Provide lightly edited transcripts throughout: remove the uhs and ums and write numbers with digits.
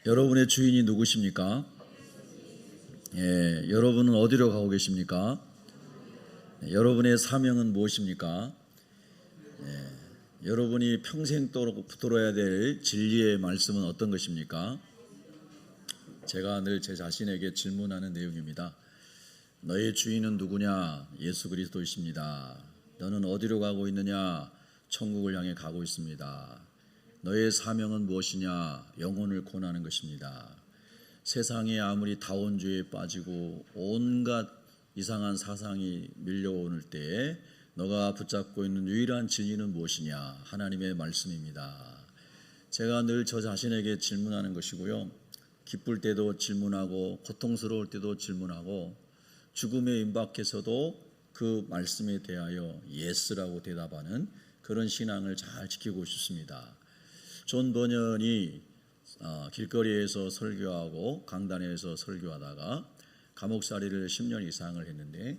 여러분의 주인이 누구십니까? 여러분은 어디로 가고 계십니까? 여러분의 사명은 무엇입니까? 여러분이 평생 들어야 될 진리의 말씀은 어떤 것입니까? 제가 늘 제 자신에게 질문하는 내용입니다. 너의 주인은 누구냐? 예수 그리스도이십니다. 너는 어디로 가고 있느냐? 천국을 향해 가고 있습니다. 너의 사명은 무엇이냐? 영혼을 구원하는 것입니다. 세상에 아무리 다원주의에 빠지고 온갖 이상한 사상이 밀려오는 때에 너가 붙잡고 있는 유일한 진리는 무엇이냐? 하나님의 말씀입니다. 제가 늘 저 자신에게 질문하는 것이고요. 기쁠 때도 질문하고 고통스러울 때도 질문하고 죽음에 임박해서도 그 말씀에 대하여 예스라고 대답하는 그런 신앙을 잘 지키고 싶습니다. 존 버년이 길거리에서 설교하고 강단에서 설교하다가 감옥살이를 10년 이상을 했는데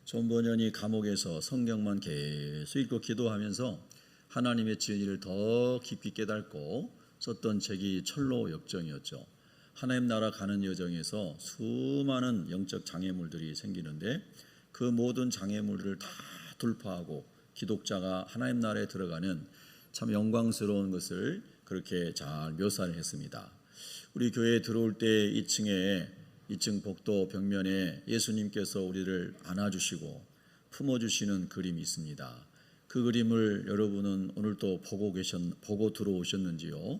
존 버년이 감옥에서 성경만 계속 읽고 기도하면서 하나님의 진리를 더 깊이 깨닫고 썼던 책이 철로 역정이었죠. 하나님 나라 가는 여정에서 수많은 영적 장애물들이 생기는데 그 모든 장애물들을 다 돌파하고 기독자가 하나님 나라에 들어가는 참 영광스러운 것을 그렇게 잘 묘사를 했습니다. 우리 교회에 들어올 때 2층 복도 벽면에 예수님께서 우리를 안아주시고 품어주시는 그림이 있습니다. 그 그림을 여러분은 오늘 또 보고 들어오셨는지요?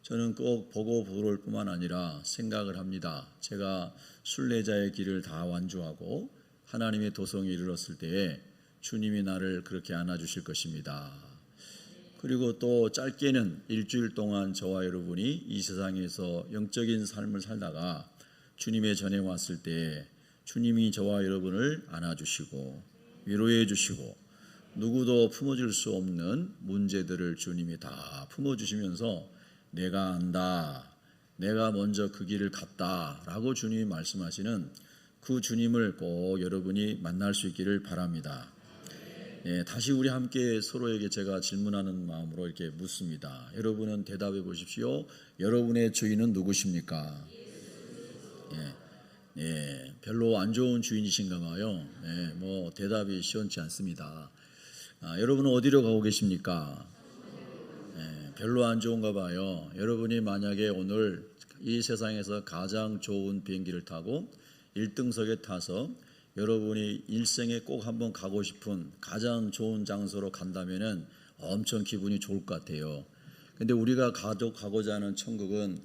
저는 꼭 보고 들어올 뿐만 아니라 생각을 합니다. 제가 순례자의 길을 다 완주하고 하나님의 도성에 이르렀을 때에 주님이 나를 그렇게 안아주실 것입니다. 그리고 또 짧게는 일주일 동안 저와 여러분이 이 세상에서 영적인 삶을 살다가 주님의 전에 왔을 때 주님이 저와 여러분을 안아주시고 위로해 주시고 누구도 품어줄 수 없는 문제들을 주님이 다 품어주시면서 내가 안다, 내가 먼저 그 길을 갔다 라고 주님이 말씀하시는 그 주님을 꼭 여러분이 만날 수 있기를 바랍니다. 다시 우리 함께 서로에게 제가 질문하는 마음으로 이렇게 묻습니다. 여러분은 대답해 보십시오. 여러분의 주인은 누구십니까? 별로 안 좋은 주인이신가 봐요. 대답이 시원치 않습니다. 여러분은 어디로 가고 계십니까? 별로 안 좋은가 봐요. 여러분이 만약에 오늘 이 세상에서 가장 좋은 비행기를 타고 1등석에 타서 여러분이 일생에 꼭 한번 가고 싶은 가장 좋은 장소로 간다면은 엄청 기분이 좋을 것 같아요. 근데 우리가 가고자 하는 천국은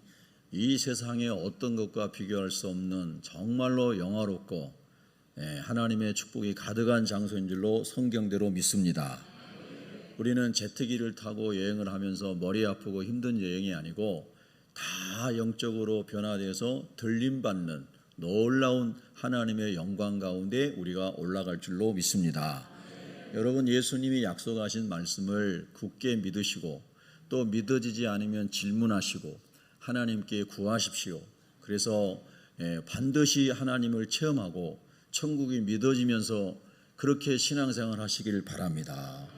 이 세상의 어떤 것과 비교할 수 없는 정말로 영화롭고 하나님의 축복이 가득한 장소인 줄로 성경대로 믿습니다. 우리는 제트기를 타고 여행을 하면서 머리 아프고 힘든 여행이 아니고 다 영적으로 변화돼서 들림받는 놀라운 하나님의 영광 가운데 우리가 올라갈 줄로 믿습니다. 여러분, 예수님이 약속하신 말씀을 굳게 믿으시고 또 믿어지지 않으면 질문하시고 하나님께 구하십시오. 그래서 반드시 하나님을 체험하고 천국이 믿어지면서 그렇게 신앙생활 하시기를 바랍니다.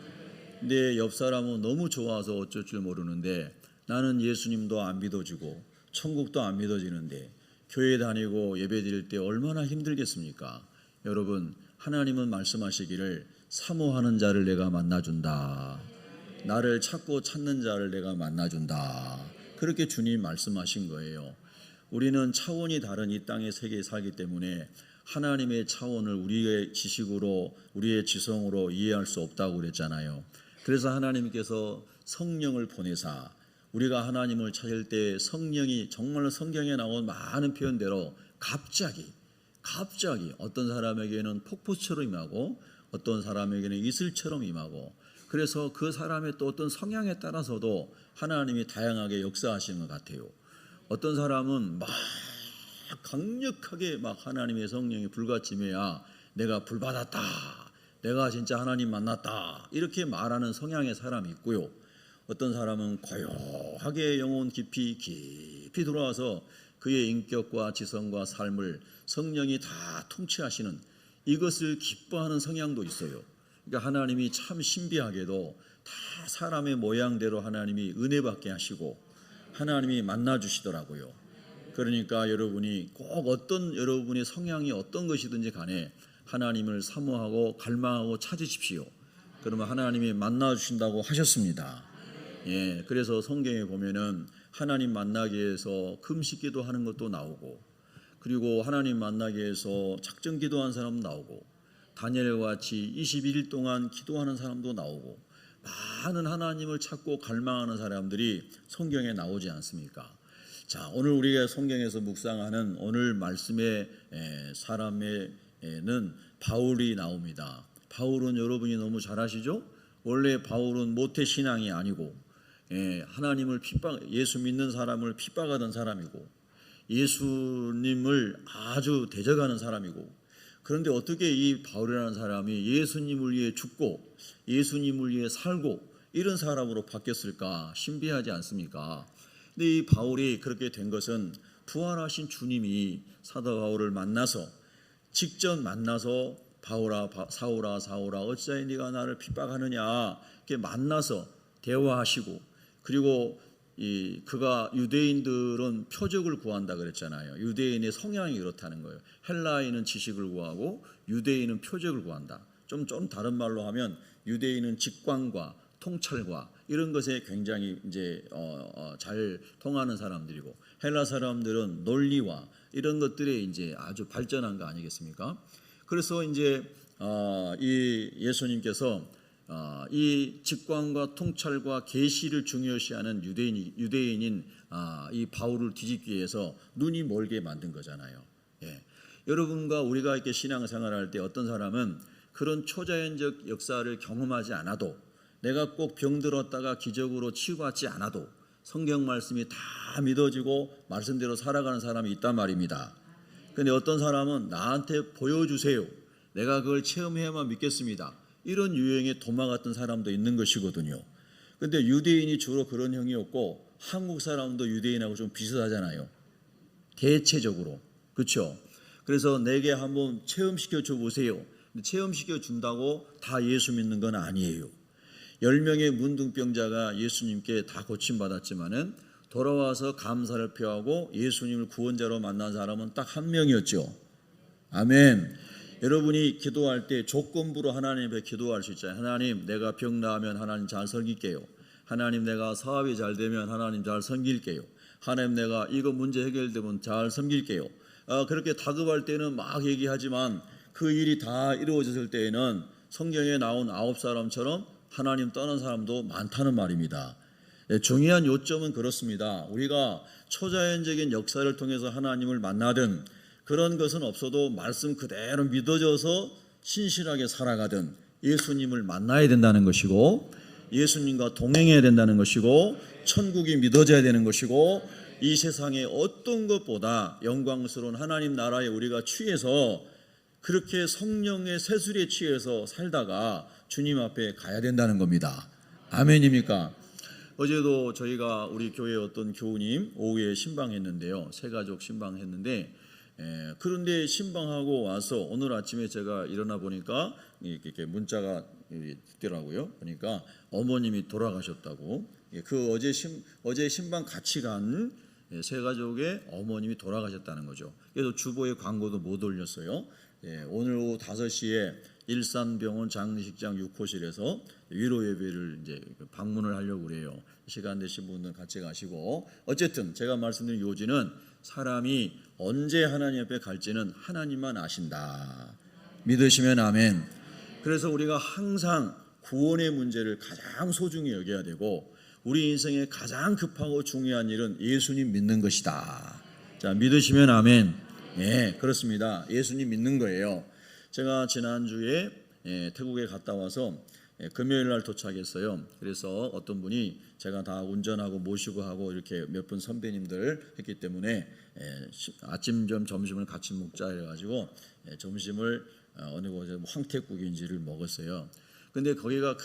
근데 옆 사람은 너무 좋아서 어쩔 줄 모르는데 나는 예수님도 안 믿어지고 천국도 안 믿어지는데 교회 다니고 예배 드릴 때 얼마나 힘들겠습니까? 여러분, 하나님은 말씀하시기를 사모하는 자를 내가 만나준다. 나를 찾고 찾는 자를 내가 만나준다. 그렇게 주님 말씀하신 거예요. 우리는 차원이 다른 이 땅의 세계에 살기 때문에 하나님의 차원을 우리의 지식으로 우리의 지성으로 이해할 수 없다고 그랬잖아요. 그래서 하나님께서 성령을 보내사 우리가 하나님을 찾을 때 성령이 정말로 성경에 나온 많은 표현대로 갑자기 어떤 사람에게는 폭포처럼 임하고 어떤 사람에게는 이슬처럼 임하고 그래서 그 사람의 또 어떤 성향에 따라서도 하나님이 다양하게 역사하시는 것 같아요. 어떤 사람은 막 강력하게 막 하나님의 성령이 불같이 임해야 내가 불받았다, 내가 진짜 하나님 만났다 이렇게 말하는 성향의 사람이 있고요. 어떤 사람은 고요하게 영혼 깊이 들어와서 그의 인격과 지성과 삶을 성령이 다 통치하시는 이것을 기뻐하는 성향도 있어요. 그러니까 하나님이 참 신비하게도 다 사람의 모양대로 하나님이 은혜 받게 하시고 하나님이 만나주시더라고요. 그러니까 여러분이 꼭 어떤 여러분의 성향이 어떤 것이든지 간에 하나님을 사모하고 갈망하고 찾으십시오. 그러면 하나님이 만나 주신다고 하셨습니다. 예, 그래서 성경에 보면은 하나님 만나기 위해서 금식 기도하는 것도 나오고, 그리고 하나님 만나기 위해서 작정 기도한 사람도 나오고, 다니엘과 같이 21일 동안 기도하는 사람도 나오고, 많은 하나님을 찾고 갈망하는 사람들이 성경에 나오지 않습니까? 자, 오늘 우리가 성경에서 묵상하는 오늘 말씀의 사람에는 바울이 나옵니다. 바울은 여러분이 너무 잘 아시죠? 원래 바울은 모태신앙이 아니고 하나님을 예수 믿는 사람을 핍박하던 사람이고, 예수님을 아주 대적하는 사람이고, 그런데 어떻게 이 바울이라는 사람이 예수님을 위해 죽고 예수님을 위해 살고 이런 사람으로 바뀌었을까? 신비하지 않습니까? 근데 이 바울이 그렇게 된 것은 부활하신 주님이 사도 바울을 만나서, 직접 만나서 사울아 사울아 어찌하여 네가 나를 핍박하느냐 이렇게 만나서 대화하시고, 그리고 그가 유대인들은 표적을 구한다 그랬잖아요. 유대인의 성향이 그렇다는 거예요. 헬라인은 지식을 구하고 유대인은 표적을 구한다. 좀 다른 말로 하면 유대인은 직관과 통찰과 이런 것에 굉장히 이제 잘 통하는 사람들이고, 헬라 사람들은 논리와 이런 것들에 이제 아주 발전한 거 아니겠습니까? 그래서 이제 이 예수님께서 이 직관과 통찰과 계시를 중요시하는 유대인인 이 바울을 뒤집기 위해서 눈이 멀게 만든 거잖아요. 예. 여러분과 우리가 이렇게 신앙생활할 때 어떤 사람은 그런 초자연적 역사를 경험하지 않아도, 내가 꼭 병들었다가 기적으로 치유받지 않아도 성경 말씀이 다 믿어지고 말씀대로 살아가는 사람이 있단 말입니다. 그런데 어떤 사람은 나한테 보여주세요, 내가 그걸 체험해야만 믿겠습니다, 이런 유형의 도마 같은 사람도 있는 것이거든요. 그런데 유대인이 주로 그런 형이었고, 한국 사람도 유대인하고 좀 비슷하잖아요, 대체적으로. 그렇죠? 그래서 내게 한번 체험시켜 줘 보세요. 체험시켜 준다고 다 예수 믿는 건 아니에요. 10명의 문둥병자가 예수님께 다 고침받았지만은 돌아와서 감사를 표하고 예수님을 구원자로 만난 사람은 딱 한 명이었죠. 아멘. 여러분이 기도할 때 조건부로 하나님 앞에 기도할 수 있잖아요. 하나님, 내가 병 나으면 하나님 잘 섬길게요. 하나님, 내가 사업이 잘 되면 하나님 잘 섬길게요. 하나님, 내가 이거 문제 해결되면 잘 섬길게요. 그렇게 다급할 때는 막 얘기하지만 그 일이 다 이루어졌을 때에는 성경에 나온 9사람처럼 하나님 떠난 사람도 많다는 말입니다. 중요한 요점은 그렇습니다. 우리가 초자연적인 역사를 통해서 하나님을 만나든 그런 것은 없어도 말씀 그대로 믿어져서 신실하게 살아가든 예수님을 만나야 된다는 것이고, 예수님과 동행해야 된다는 것이고, 천국이 믿어져야 되는 것이고, 이 세상의 어떤 것보다 영광스러운 하나님 나라에 우리가 취해서 그렇게 성령의 세술에 취해서 살다가 주님 앞에 가야 된다는 겁니다. 아멘입니까? 어제도 저희가 우리 교회 어떤 교우님 오후에 신방했는데요, 새가족 신방했는데, 그런데 신방하고 와서 오늘 아침에 제가 일어나 보니까 이렇게 문자가 있더라고요. 그러니까 어머님이 돌아가셨다고. 그 어제 신방 같이 간 새가족의 어머님이 돌아가셨다는 거죠. 그래서 주보에 광고도 못 올렸어요. 오늘 오후 5시에 일산병원 장례식장 6호실에서 위로 예배를 이제 방문을 하려고 그래요. 시간 되신 분들 같이 가시고, 어쨌든 제가 말씀드린 요지는 사람이 언제 하나님 앞에 갈지는 하나님만 아신다. 믿으시면 아멘. 그래서 우리가 항상 구원의 문제를 가장 소중히 여겨야 되고, 우리 인생에 가장 급하고 중요한 일은 예수님 믿는 것이다. 자, 믿으시면 아멘. 예, 그렇습니다. 예수님 믿는 거예요. 제가 지난주에 태국에 갔다 와서 금요일 날 도착했어요. 그래서 어떤 분이 제가 다 운전하고 모시고 하고 이렇게 몇 분 선배님들 했기 때문에 아침 점심을 같이 먹자 해가지고 점심을 어느 곳에 황태국인지를 먹었어요. 근데 거기가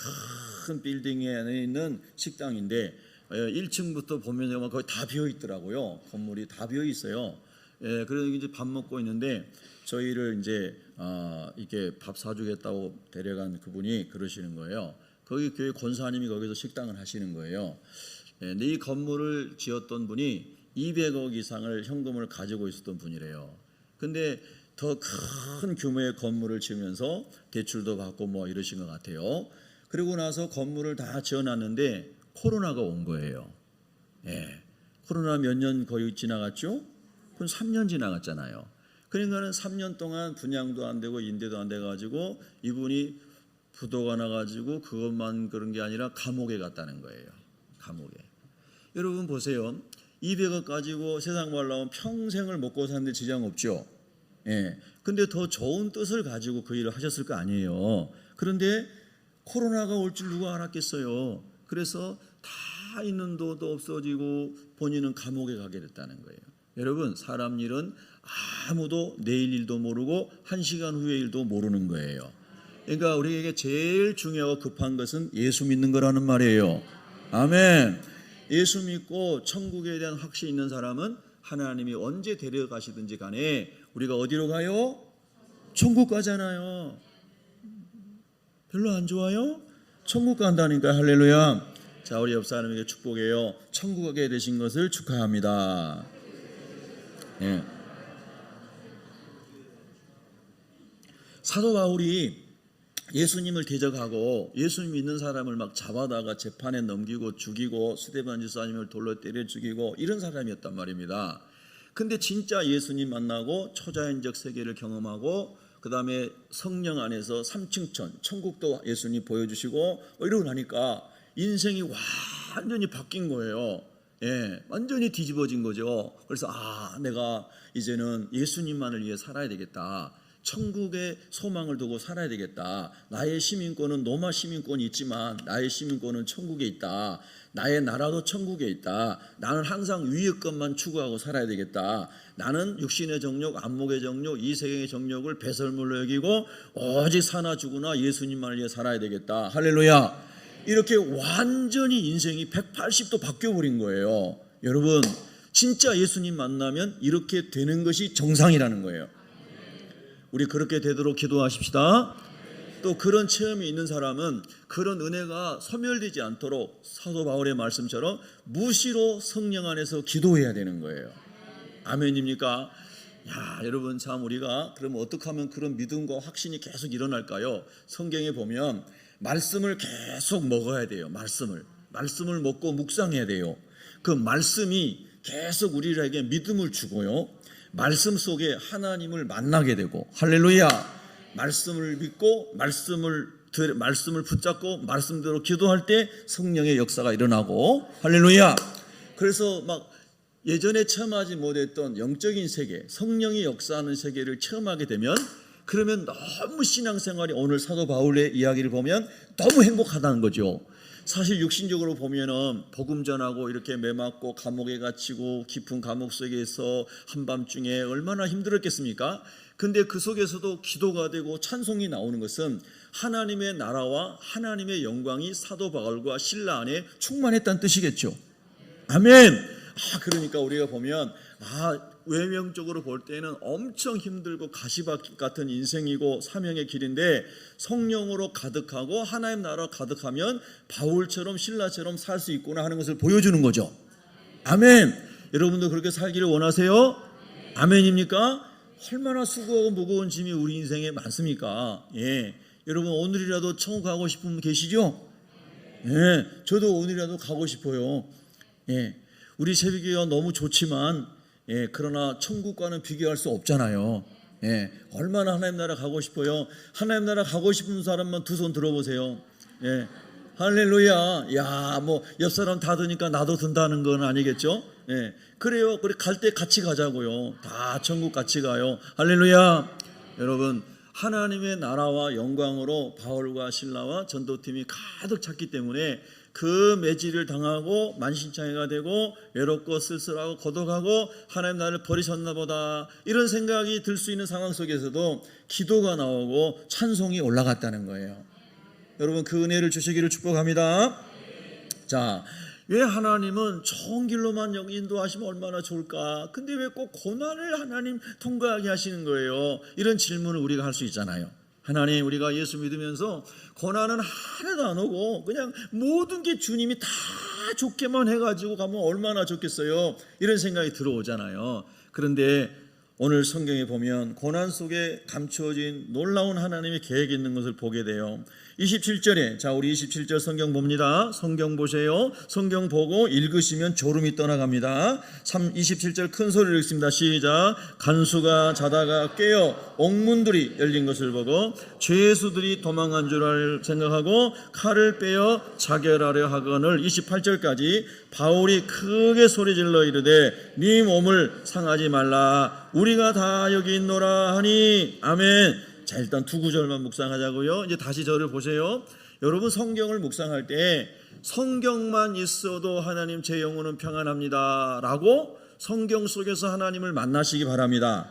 큰 빌딩 안에 있는 식당인데 1층부터 보면 거의 다 비어 있더라고요. 건물이 다 비어 있어요. 그래서 이제 밥 먹고 있는데 저희를 이제 이렇게 밥 사주겠다고 데려간 그분이 그러시는 거예요. 거기 교회 권사님이 거기서 식당을 하시는 거예요. 근데 이 건물을 지었던 분이 200억 이상을 현금을 가지고 있었던 분이래요. 근데 더 큰 규모의 건물을 지으면서 대출도 받고 뭐 이러신 것 같아요. 그리고 나서 건물을 다 지어놨는데 코로나가 온 거예요. 예. 코로나 몇 년 거의 지나갔죠? 그건 3년 지나갔잖아요. 그러니까는 3년 동안 분양도 안 되고 임대도 안 돼가지고 이분이 부도가 나가지고 그것만 그런 게 아니라 감옥에 갔다는 거예요. 감옥에. 여러분 보세요. 200억 가지고 세상 말로 하면 평생을 먹고 사는데 지장 없죠. 예. 근데 더 좋은 뜻을 가지고 그 일을 하셨을 거 아니에요. 그런데 코로나가 올 줄 누가 알았겠어요. 그래서 다 있는 돈도 없어지고 본인은 감옥에 가게 됐다는 거예요. 여러분 사람 일은 아무도 내일 일도 모르고 1시간 후의 일도 모르는 거예요. 그러니까 우리에게 제일 중요하고 급한 것은 예수 믿는 거라는 말이에요. 아멘. 예수 믿고 천국에 대한 확신이 있는 사람은 하나님이 언제 데려가시든지 간에 우리가 어디로 가요? 천국 가잖아요. 별로 안 좋아요? 천국 간다니까. 할렐루야. 자, 우리 옆 사람에게 축복해요. 천국 가게 되신 것을 축하합니다. 예. 사도 바울이 예수님을 대적하고 예수님 믿는 사람을 막 잡아다가 재판에 넘기고 죽이고 스데반 집사님을 돌로 때려 죽이고 이런 사람이었단 말입니다. 근데 진짜 예수님 만나고 초자연적 세계를 경험하고 그 다음에 성령 안에서 삼층천 천국도 예수님 보여주시고 이러고 나니까 인생이 완전히 바뀐 거예요. 예, 완전히 뒤집어진 거죠. 그래서 내가 이제는 예수님만을 위해 살아야 되겠다. 천국의 소망을 두고 살아야 되겠다. 나의 시민권은 로마 시민권이 있지만 나의 시민권은 천국에 있다. 나의 나라도 천국에 있다. 나는 항상 위의 것만 추구하고 살아야 되겠다. 나는 육신의 정욕, 안목의 정욕, 이 세상의 정욕을 배설물로 여기고 오직 사나 죽으나 예수님만을 위해 살아야 되겠다. 할렐루야. 이렇게 완전히 인생이 180도 바뀌어버린 거예요. 여러분 진짜 예수님 만나면 이렇게 되는 것이 정상이라는 거예요. 우리 그렇게 되도록 기도하십시다. 또 그런 체험이 있는 사람은 그런 은혜가 소멸되지 않도록 사도 바울의 말씀처럼 무시로 성령 안에서 기도해야 되는 거예요. 아멘입니까? 야, 여러분 참 우리가 그러면 어떻게 하면 그런 믿음과 확신이 계속 일어날까요? 성경에 보면 말씀을 계속 먹어야 돼요. 말씀을 먹고 묵상해야 돼요. 그 말씀이 계속 우리에게 믿음을 주고요. 말씀 속에 하나님을 만나게 되고 할렐루야. 말씀을 믿고 말씀을 붙잡고 말씀대로 기도할 때 성령의 역사가 일어나고 할렐루야. 그래서 막 예전에 체험하지 못했던 영적인 세계, 성령이 역사하는 세계를 체험하게 되면 그러면 너무 신앙생활이 오늘 사도 바울의 이야기를 보면 너무 행복하다는 거죠. 사실 육신적으로 보면은 복음 전하고 이렇게 매맞고 감옥에 갇히고 깊은 감옥 속에서 한밤중에 얼마나 힘들었겠습니까? 근데 그 속에서도 기도가 되고 찬송이 나오는 것은 하나님의 나라와 하나님의 영광이 사도 바울과 실라 안에 충만했다는 뜻이겠죠. 아멘. 그러니까 우리가 보면 외면적으로 볼 때는 엄청 힘들고 가시밭 같은 인생이고 사명의 길인데 성령으로 가득하고 하나님 나라 가득하면 바울처럼 신라처럼 살 수 있구나 하는 것을 보여주는 거죠. 아멘. 여러분도 그렇게 살기를 원하세요? 아멘입니까? 얼마나 수고하고 무거운 짐이 우리 인생에 많습니까? 예. 여러분 오늘이라도 천국 가고 싶은 분 계시죠? 예. 저도 오늘이라도 가고 싶어요. 예. 우리 새벽기가 너무 좋지만 그러나 천국과는 비교할 수 없잖아요. 얼마나 하나님 나라 가고 싶어요. 하나님 나라 가고 싶은 사람만 두 손 들어보세요. 할렐루야. 야, 뭐 옆 사람 다 드니까 나도 든다는 건 아니겠죠? 그래요. 그래 갈 때 같이 가자고요. 다 천국 같이 가요. 할렐루야. 여러분 하나님의 나라와 영광으로 바울과 실라와 전도팀이 가득 찼기 때문에 그 매질을 당하고 만신창이가 되고 외롭고 쓸쓸하고 고독하고 하나님 나를 버리셨나 보다 이런 생각이 들 수 있는 상황 속에서도 기도가 나오고 찬송이 올라갔다는 거예요. 여러분 그 은혜를 주시기를 축복합니다. 자, 왜 하나님은 좋은 길로만 인도하시면 얼마나 좋을까? 근데 왜 꼭 고난을 하나님 통과하게 하시는 거예요? 이런 질문을 우리가 할 수 있잖아요. 하나님 우리가 예수 믿으면서 고난은 하나도 안 오고 그냥 모든 게 주님이 다 좋게만 해가지고 가면 얼마나 좋겠어요. 이런 생각이 들어오잖아요. 그런데 오늘 성경에 보면 고난 속에 감추어진 놀라운 하나님의 계획이 있는 것을 보게 돼요. 27절에, 자 우리 27절 성경 봅니다. 성경 보세요. 성경 보고 읽으시면 졸음이 떠나갑니다. 27절 큰 소리를 읽습니다. 시작. 간수가 자다가 깨어 옥문들이 열린 것을 보고 죄수들이 도망한 줄 생각하고 칼을 빼어 자결하려 하거늘. 28절까지 바울이 크게 소리질러 이르되 네 몸을 상하지 말라 우리가 다 여기 있노라 하니. 아멘. 자, 일단 두 구절만 묵상하자고요. 이제 다시 저를 보세요. 여러분 성경을 묵상할 때 성경만 있어도 하나님 제 영혼은 평안합니다 라고 성경 속에서 하나님을 만나시기 바랍니다.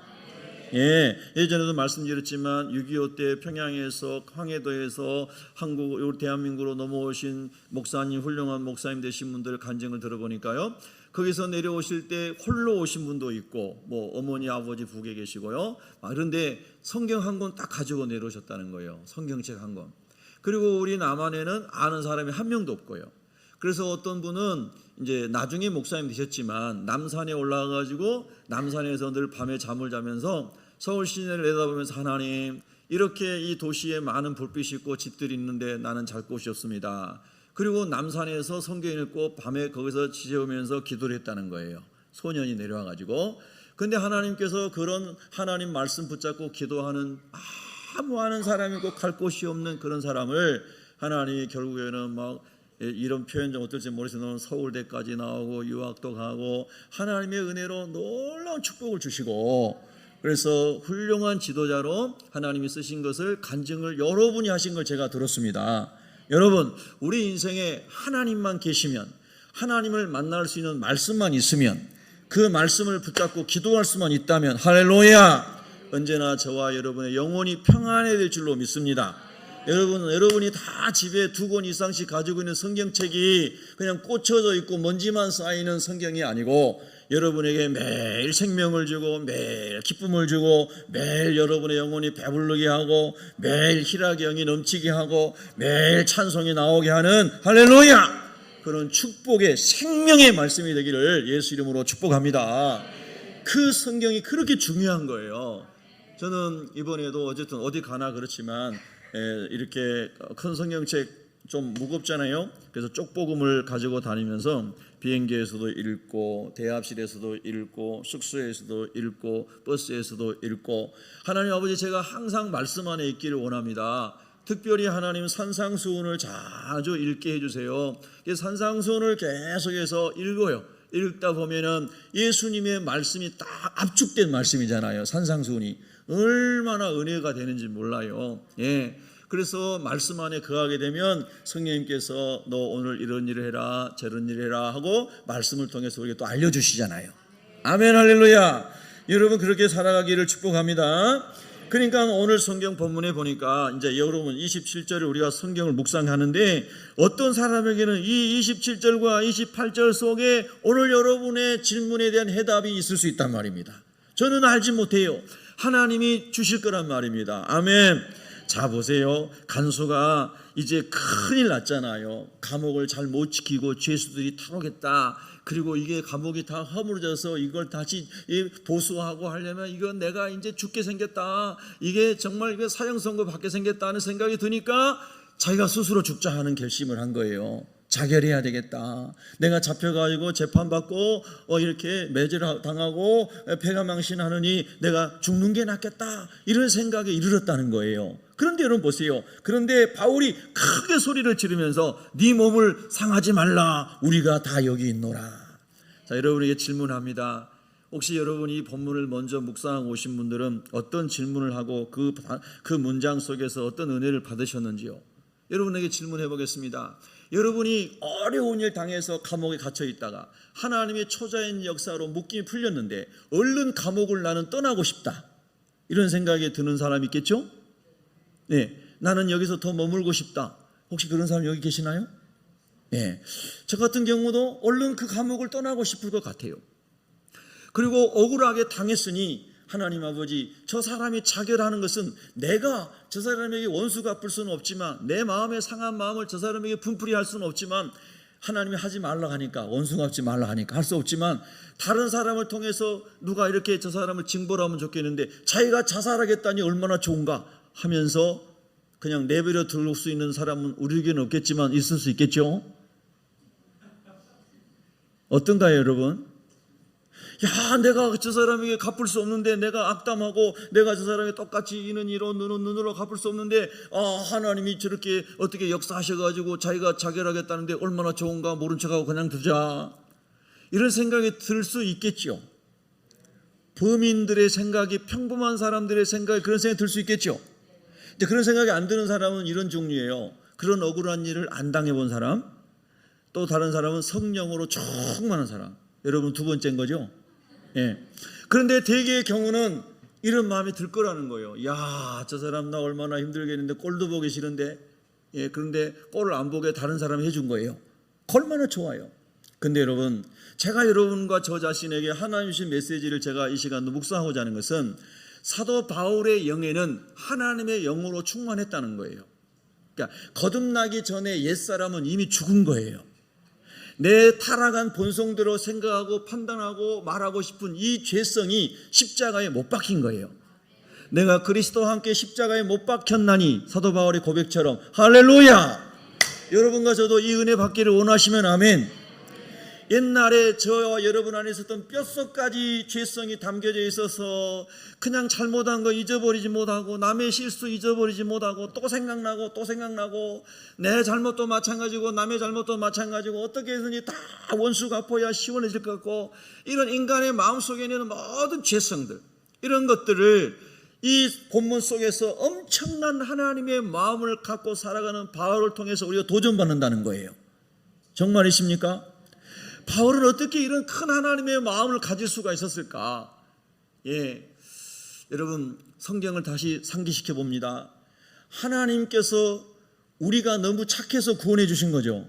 예, 예전에도 말씀드렸지만 6.25 때 평양에서 황해도에서 한국, 대한민국으로 넘어오신 목사님, 훌륭한 목사님 되신 분들 간증을 들어보니까요, 거기서 내려오실 때 홀로 오신 분도 있고 뭐 어머니 아버지 부부에 계시고요. 그런데 성경 한 권 딱 가지고 내려오셨다는 거예요. 성경책 한 권. 그리고 우리 남한에는 아는 사람이 한 명도 없고요. 그래서 어떤 분은 이제 나중에 목사님 되셨지만 남산에 올라가가지고 남산에서 늘 밤에 잠을 자면서 서울 시내를 내다보면서 하나님 이렇게 이 도시에 많은 불빛이 있고 집들이 있는데 나는 잘 곳이 없습니다. 그리고 남산에서 성경 읽고 밤에 거기서 지새우면서 기도를 했다는 거예요. 소년이 내려와가지고. 근데 하나님께서 그런 하나님 말씀 붙잡고 기도하는 아무 아는 사람이고 갈 곳이 없는 그런 사람을 하나님이 결국에는 막 이런 표현 좀 어떨지 모르겠지만 서울대까지 나오고 유학도 가고 하나님의 은혜로 놀라운 축복을 주시고, 그래서 훌륭한 지도자로 하나님이 쓰신 것을 간증을 여러분이 하신 걸 제가 들었습니다. 여러분, 우리 인생에 하나님만 계시면, 하나님을 만날 수 있는 말씀만 있으면, 그 말씀을 붙잡고 기도할 수만 있다면 할렐루야, 언제나 저와 여러분의 영혼이 평안해야 될 줄로 믿습니다. 여러분이 다 집에 2권 이상씩 가지고 있는 성경책이 그냥 꽂혀져 있고 먼지만 쌓이는 성경이 아니고, 여러분에게 매일 생명을 주고 매일 기쁨을 주고 매일 여러분의 영혼이 배부르게 하고 매일 희락의 영이 넘치게 하고 매일 찬송이 나오게 하는 할렐루야, 그런 축복의 생명의 말씀이 되기를 예수 이름으로 축복합니다. 그 성경이 그렇게 중요한 거예요. 저는 이번에도 어쨌든 어디 가나 그렇지만 이렇게 큰 성경책 좀 무겁잖아요. 그래서 쪽복음을 가지고 다니면서 비행기에서도 읽고 대합실에서도 읽고 숙소에서도 읽고 버스에서도 읽고, 하나님 아버지 제가 항상 말씀 안에 있기를 원합니다. 특별히 하나님 산상수훈을 자주 읽게 해주세요. 산상수훈을 계속해서 읽어요. 읽다 보면은 예수님의 말씀이 딱 압축된 말씀이잖아요. 산상수훈이 얼마나 은혜가 되는지 몰라요. 예. 그래서 말씀 안에 거하게 되면 성령님께서 너 오늘 이런 일을 해라 저런 일을 해라 하고 말씀을 통해서 우리에게 또 알려주시잖아요. 아멘 할렐루야. 여러분 그렇게 살아가기를 축복합니다. 그러니까 오늘 성경 본문에 보니까 이제 여러분 27절에 우리가 성경을 묵상하는데 어떤 사람에게는 이 27절과 28절 속에 오늘 여러분의 질문에 대한 해답이 있을 수 있단 말입니다. 저는 알지 못해요. 하나님이 주실 거란 말입니다. 아멘. 자 보세요. 간수가 이제 큰일 났잖아요. 감옥을 잘 못 지키고 죄수들이 탈옥했다. 그리고 이게 감옥이 다 허물어져서 이걸 다시 보수하고 하려면 이건 내가 이제 죽게 생겼다. 이게 정말 이게 사형 선고 받게 생겼다는 생각이 드니까 자기가 스스로 죽자 하는 결심을 한 거예요. 자결해야 되겠다. 내가 잡혀가지고 재판받고 이렇게 매질 당하고 폐가 망신하느니 내가 죽는 게 낫겠다. 이런 생각에 이르렀다는 거예요. 그런데 여러분 보세요. 그런데 바울이 크게 소리를 지르면서 네 몸을 상하지 말라. 우리가 다 여기 있노라. 자, 여러분에게 질문합니다. 혹시 여러분이 이 본문을 먼저 묵상하고 오신 분들은 어떤 질문을 하고 그 문장 속에서 어떤 은혜를 받으셨는지요? 여러분에게 질문해 보겠습니다. 여러분이 어려운 일 당해서 감옥에 갇혀 있다가 하나님의 초자연 역사로 묶임이 풀렸는데 얼른 감옥을 나는 떠나고 싶다. 이런 생각이 드는 사람이 있겠죠? 네, 나는 여기서 더 머물고 싶다. 혹시 그런 사람 여기 계시나요? 네, 저 같은 경우도 얼른 그 감옥을 떠나고 싶을 것 같아요. 그리고 억울하게 당했으니 하나님 아버지 저 사람이 자결하는 것은 내가 저 사람에게 원수 갚을 수는 없지만 내 마음의 상한 마음을 저 사람에게 분풀이 할 수는 없지만 하나님이 하지 말라 하니까, 원수 갚지 말라 하니까 할 수 없지만, 다른 사람을 통해서 누가 이렇게 저 사람을 징벌하면 좋겠는데 자기가 자살하겠다니 얼마나 좋은가 하면서 그냥 내버려 둘 수 있는 사람은 우리에게는 없겠지만 있을 수 있겠죠. 어떤가요, 여러분? 야, 내가 저 사람에게 갚을 수 없는데, 내가 악담하고 내가 저 사람에게 똑같이 이는 이로 눈으로 갚을 수 없는데, 하나님이 저렇게 어떻게 역사하셔가지고 자기가 자결하겠다는데 얼마나 좋은가, 모른 척하고 그냥 두자, 이런 생각이 들 수 있겠죠. 범인들의 생각이, 평범한 사람들의 생각이 그런 생각이 들 수 있겠죠. 근데 그런 생각이 안 드는 사람은 이런 종류예요. 그런 억울한 일을 안 당해본 사람, 또 다른 사람은 성령으로 충만한 사람. 여러분 두 번째인 거죠. 예. 그런데 대개의 경우는 이런 마음이 들 거라는 거예요. 야, 저 사람 나 얼마나 힘들겠는데, 꼴도 보기 싫은데, 예, 그런데 꼴을 안 보게 다른 사람이 해준 거예요. 얼마나 좋아요. 근데 여러분, 제가 여러분과 저 자신에게 하나님 주신 메시지를 제가 이 시간도 묵상하고자 하는 것은, 사도 바울의 영에는 하나님의 영으로 충만했다는 거예요. 그러니까 거듭나기 전에 옛사람은 이미 죽은 거예요. 내 타락한 본성대로 생각하고 판단하고 말하고 싶은 이 죄성이 십자가에 못 박힌 거예요. 내가 그리스도와 함께 십자가에 못 박혔나니, 사도 바울의 고백처럼. 할렐루야. 여러분과 저도 이 은혜 받기를 원하시면 아멘. 옛날에 저와 여러분 안에 있었던 뼛속까지 죄성이 담겨져 있어서 그냥 잘못한 거 잊어버리지 못하고, 남의 실수 잊어버리지 못하고, 또 생각나고 내 잘못도 마찬가지고 남의 잘못도 마찬가지고, 어떻게 해서니 다 원수 갚아야 시원해질 것 같고, 이런 인간의 마음속에 있는 모든 죄성들, 이런 것들을 이 본문 속에서 엄청난 하나님의 마음을 갖고 살아가는 바울을 통해서 우리가 도전받는다는 거예요. 정말이십니까? 바울은 어떻게 이런 큰 하나님의 마음을 가질 수가 있었을까? 예, 여러분 성경을 다시 상기시켜 봅니다. 하나님께서 우리가 너무 착해서 구원해 주신 거죠.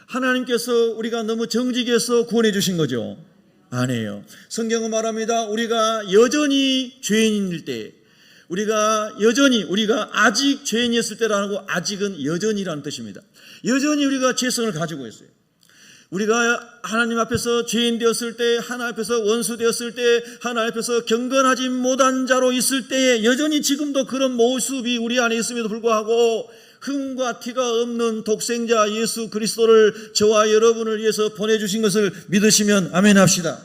하나님께서 우리가 너무 정직해서 구원해 주신 거죠. 아니에요. 성경은 말합니다. 우리가 여전히 죄인일 때, 우리가 아직 죄인이었을 때라고, 아직은 여전히라는 뜻입니다. 여전히 우리가 죄성을 가지고 있어요. 우리가 하나님 앞에서 죄인 되었을 때, 하나님 앞에서 원수 되었을 때, 하나님 앞에서 경건하지 못한 자로 있을 때에 여전히 지금도 그런 모습이 우리 안에 있음에도 불구하고, 흠과 티가 없는 독생자 예수 그리스도를 저와 여러분을 위해서 보내주신 것을 믿으시면 아멘 합시다.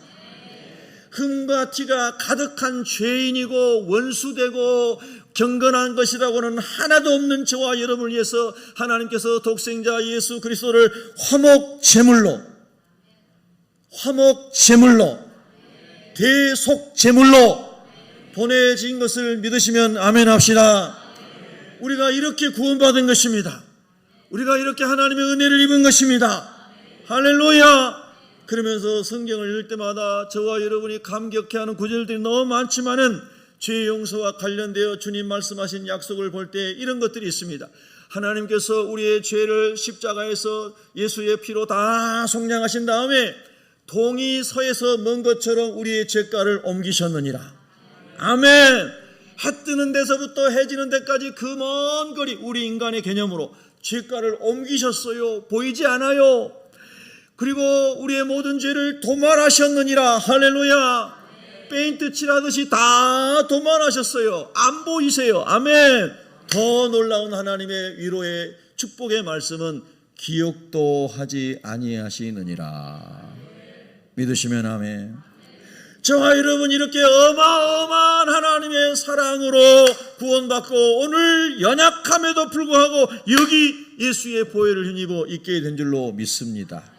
흠과 티가 가득한 죄인이고 원수되고 경건한 것이라고는 하나도 없는 저와 여러분을 위해서 하나님께서 독생자 예수 그리스도를 화목 제물로, 대속 제물로 보내진 것을 믿으시면 아멘 합시다. 우리가 이렇게 구원받은 것입니다. 우리가 이렇게 하나님의 은혜를 입은 것입니다. 할렐루야. 그러면서 성경을 읽을 때마다 저와 여러분이 감격해하는 구절들이 너무 많지만은, 죄 용서와 관련되어 주님 말씀하신 약속을 볼 때 이런 것들이 있습니다. 하나님께서 우리의 죄를 십자가에서 예수의 피로 다 속량하신 다음에 동이 서에서 먼 것처럼 우리의 죄가를 옮기셨느니라. 아멘. 해 뜨는 데서부터 해 지는 데까지 그 먼 거리, 우리 인간의 개념으로 죄가를 옮기셨어요. 보이지 않아요. 그리고 우리의 모든 죄를 도말하셨느니라. 할렐루야. 페인트 칠하듯이 다 도말하셨어요. 안 보이세요. 아멘. 더 놀라운 하나님의 위로의 축복의 말씀은 기억도 하지 아니하시느니라. 믿으시면 아멘. 저와 여러분 이렇게 어마어마한 하나님의 사랑으로 구원받고 오늘 연약함에도 불구하고 여기 예수의 보혈을 힘입어 있게 된 줄로 믿습니다.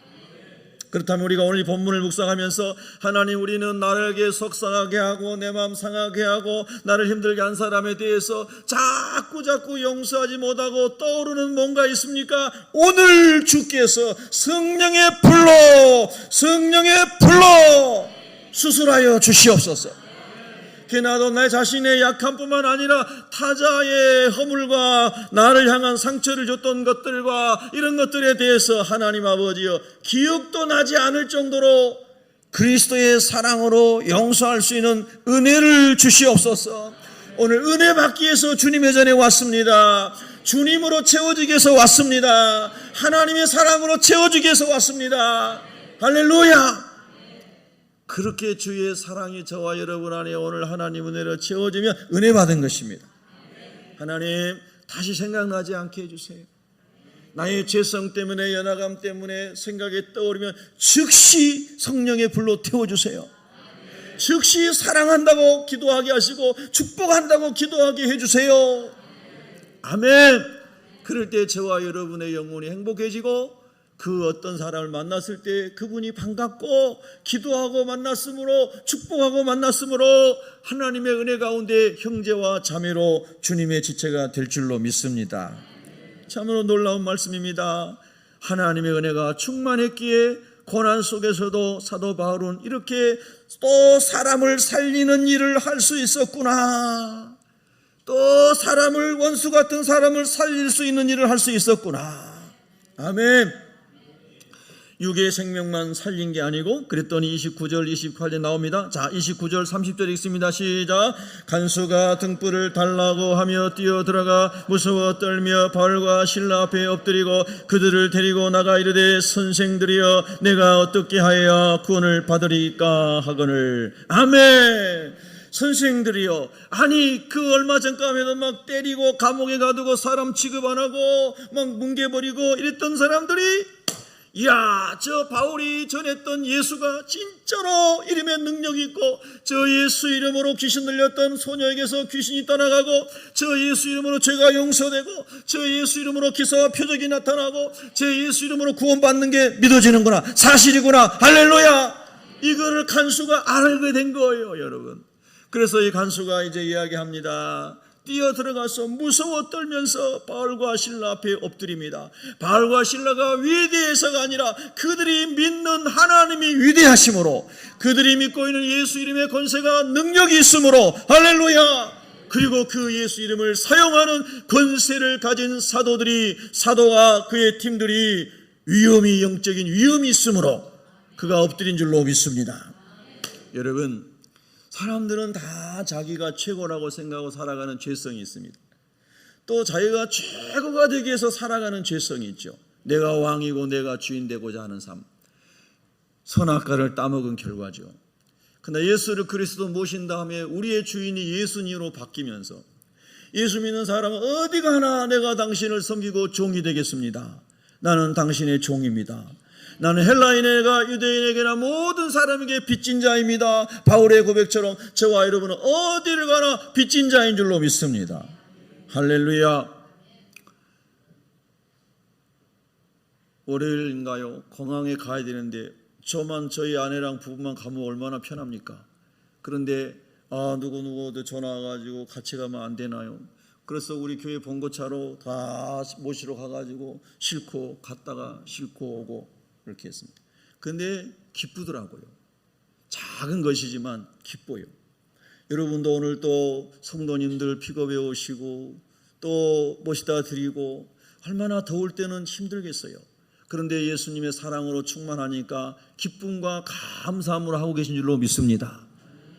그렇다면 우리가 오늘 이 본문을 묵상하면서, 하나님 우리는 나에게 속상하게 하고 내 마음 상하게 하고 나를 힘들게 한 사람에 대해서 자꾸 용서하지 못하고 떠오르는 뭔가 있습니까? 오늘 주께서 성령의 불로 수술하여 주시옵소서. 나도 내 자신의 약함뿐만 아니라 타자의 허물과 나를 향한 상처를 줬던 것들과 이런 것들에 대해서 하나님 아버지여 기억도 나지 않을 정도로 그리스도의 사랑으로 용서할 수 있는 은혜를 주시옵소서. 오늘 은혜 받기 위해서 주님의 전에 왔습니다. 주님으로 채워주기 위해서 왔습니다. 하나님의 사랑으로 채워주기 위해서 왔습니다. 할렐루야. 그렇게 주의 사랑이 저와 여러분 안에 오늘 하나님 은혜로 채워지면 은혜 받은 것입니다. 하나님 다시 생각나지 않게 해주세요. 나의 죄성 때문에 연약함 때문에 생각이 떠오르면 즉시 성령의 불로 태워주세요. 즉시 사랑한다고 기도하게 하시고 축복한다고 기도하게 해주세요. 아멘. 그럴 때 저와 여러분의 영혼이 행복해지고 그 어떤 사람을 만났을 때 그분이 반갑고 기도하고 만났으므로 축복하고 만났으므로 하나님의 은혜 가운데 형제와 자매로 주님의 지체가 될 줄로 믿습니다. 참으로 놀라운 말씀입니다. 하나님의 은혜가 충만했기에 고난 속에서도 사도 바울은 이렇게 또 사람을 살리는 일을 할 수 있었구나. 또 사람을 원수 같은 사람을 살릴 수 있는 일을 할 수 있었구나. 아멘. 육의 생명만 살린 게 아니고 그랬더니 29절 28절 나옵니다. 자, 29절 30절 읽습니다. 시작. 간수가 등불을 달라고 하며 뛰어들어가 무서워 떨며 바울과 실라 앞에 엎드리고 그들을 데리고 나가 이르되 선생들이여 내가 어떻게 하여야 구원을 받으리까 하거늘. 아멘. 선생들이요, 아니 그 얼마 전까지도 막 때리고 감옥에 가두고 사람 취급 안 하고 막 뭉개버리고 이랬던 사람들이 이야, 저 바울이 전했던 예수가 진짜로 이름에 능력이 있고 저 예수 이름으로 귀신 들렸던 소녀에게서 귀신이 떠나가고 저 예수 이름으로 죄가 용서되고 저 예수 이름으로 기사와 표적이 나타나고 저 예수 이름으로 구원받는 게 믿어지는구나, 사실이구나, 할렐루야. 이거를 간수가 알게 된 거예요, 여러분. 그래서 이 간수가 이제 이야기합니다. 뛰어들어가서 무서워 떨면서 바울과 실라 앞에 엎드립니다. 바울과 실라가 위대해서가 아니라 그들이 믿는 하나님이 위대하심으로, 그들이 믿고 있는 예수 이름의 권세가 능력이 있으므로, 할렐루야. 그리고 그 예수 이름을 사용하는 권세를 가진 사도와 그의 팀들이 영적인 위험이 있으므로 그가 엎드린 줄로 믿습니다. 여러분, 사람들은 다 자기가 최고라고 생각하고 살아가는 죄성이 있습니다. 또 자기가 최고가 되기 위해서 살아가는 죄성이 있죠. 내가 왕이고 내가 주인 되고자 하는 삶, 선악과를 따먹은 결과죠. 그러나 예수를 그리스도 모신 다음에 우리의 주인이 예수님으로 바뀌면서 예수 믿는 사람은 어디 가나 내가 당신을 섬기고 종이 되겠습니다. 나는 당신의 종입니다. 나는 헬라인에게 유대인에게나 모든 사람에게 빚진 자입니다. 바울의 고백처럼 저와 여러분은 어디를 가나 빚진 자인 줄로 믿습니다. 할렐루야. 월요일인가요? 공항에 가야 되는데 저희 아내랑 부부만 가면 얼마나 편합니까? 그런데 누구 전화 와가지고 같이 가면 안 되나요? 그래서 우리 교회 본거차로 다 모시러 가가지고 싣고 갔다가 싣고 오고 그렇게 했습니다. 그런데 기쁘더라고요. 작은 것이지만 기뻐요. 여러분도 오늘 또 성도님들 픽업해 오시고 또 모시다 드리고 얼마나 더울 때는 힘들겠어요. 그런데 예수님의 사랑으로 충만하니까 기쁨과 감사함으로 하고 계신 줄로 믿습니다.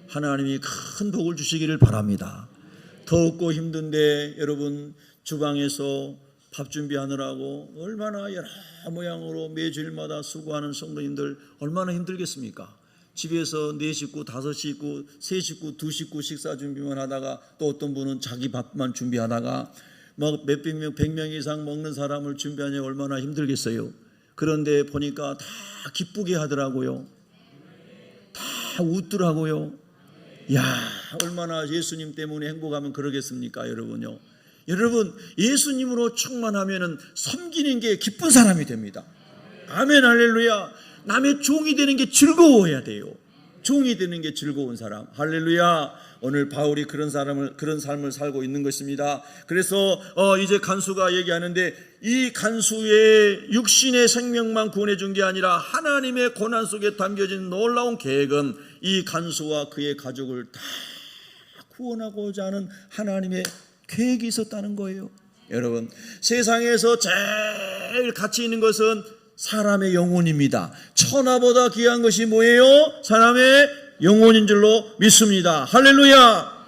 하나님이 큰 복을 주시기를 바랍니다. 덥고 힘든데 여러분 주방에서 밥 준비하느라고 얼마나 여러 모양으로 매주일마다 수고하는 성도님들 얼마나 힘들겠습니까? 집에서 4식구, 5식구, 3식구, 2식구 식사 준비만 하다가 또 어떤 분은 자기 밥만 준비하다가 막 몇백 명, 100명 이상 먹는 사람을 준비하니 얼마나 힘들겠어요. 그런데 보니까 다 기쁘게 하더라고요. 다 웃더라고요. 야, 얼마나 예수님 때문에 행복하면 그러겠습니까, 여러분요. 여러분, 예수님으로 충만하면은 섬기는 게 기쁜 사람이 됩니다. 아멘, 할렐루야. 남의 종이 되는 게 즐거워야 돼요. 종이 되는 게 즐거운 사람. 할렐루야. 오늘 바울이 그런 삶을 살고 있는 것입니다. 그래서 이제 간수가 얘기하는데 이 간수의 육신의 생명만 구원해 준 게 아니라 하나님의 고난 속에 담겨진 놀라운 계획은 이 간수와 그의 가족을 다 구원하고자 하는 하나님의 계획이 있었다는 거예요. 여러분, 세상에서 제일 가치 있는 것은 사람의 영혼입니다. 천하보다 귀한 것이 뭐예요? 사람의 영혼인 줄로 믿습니다. 할렐루야.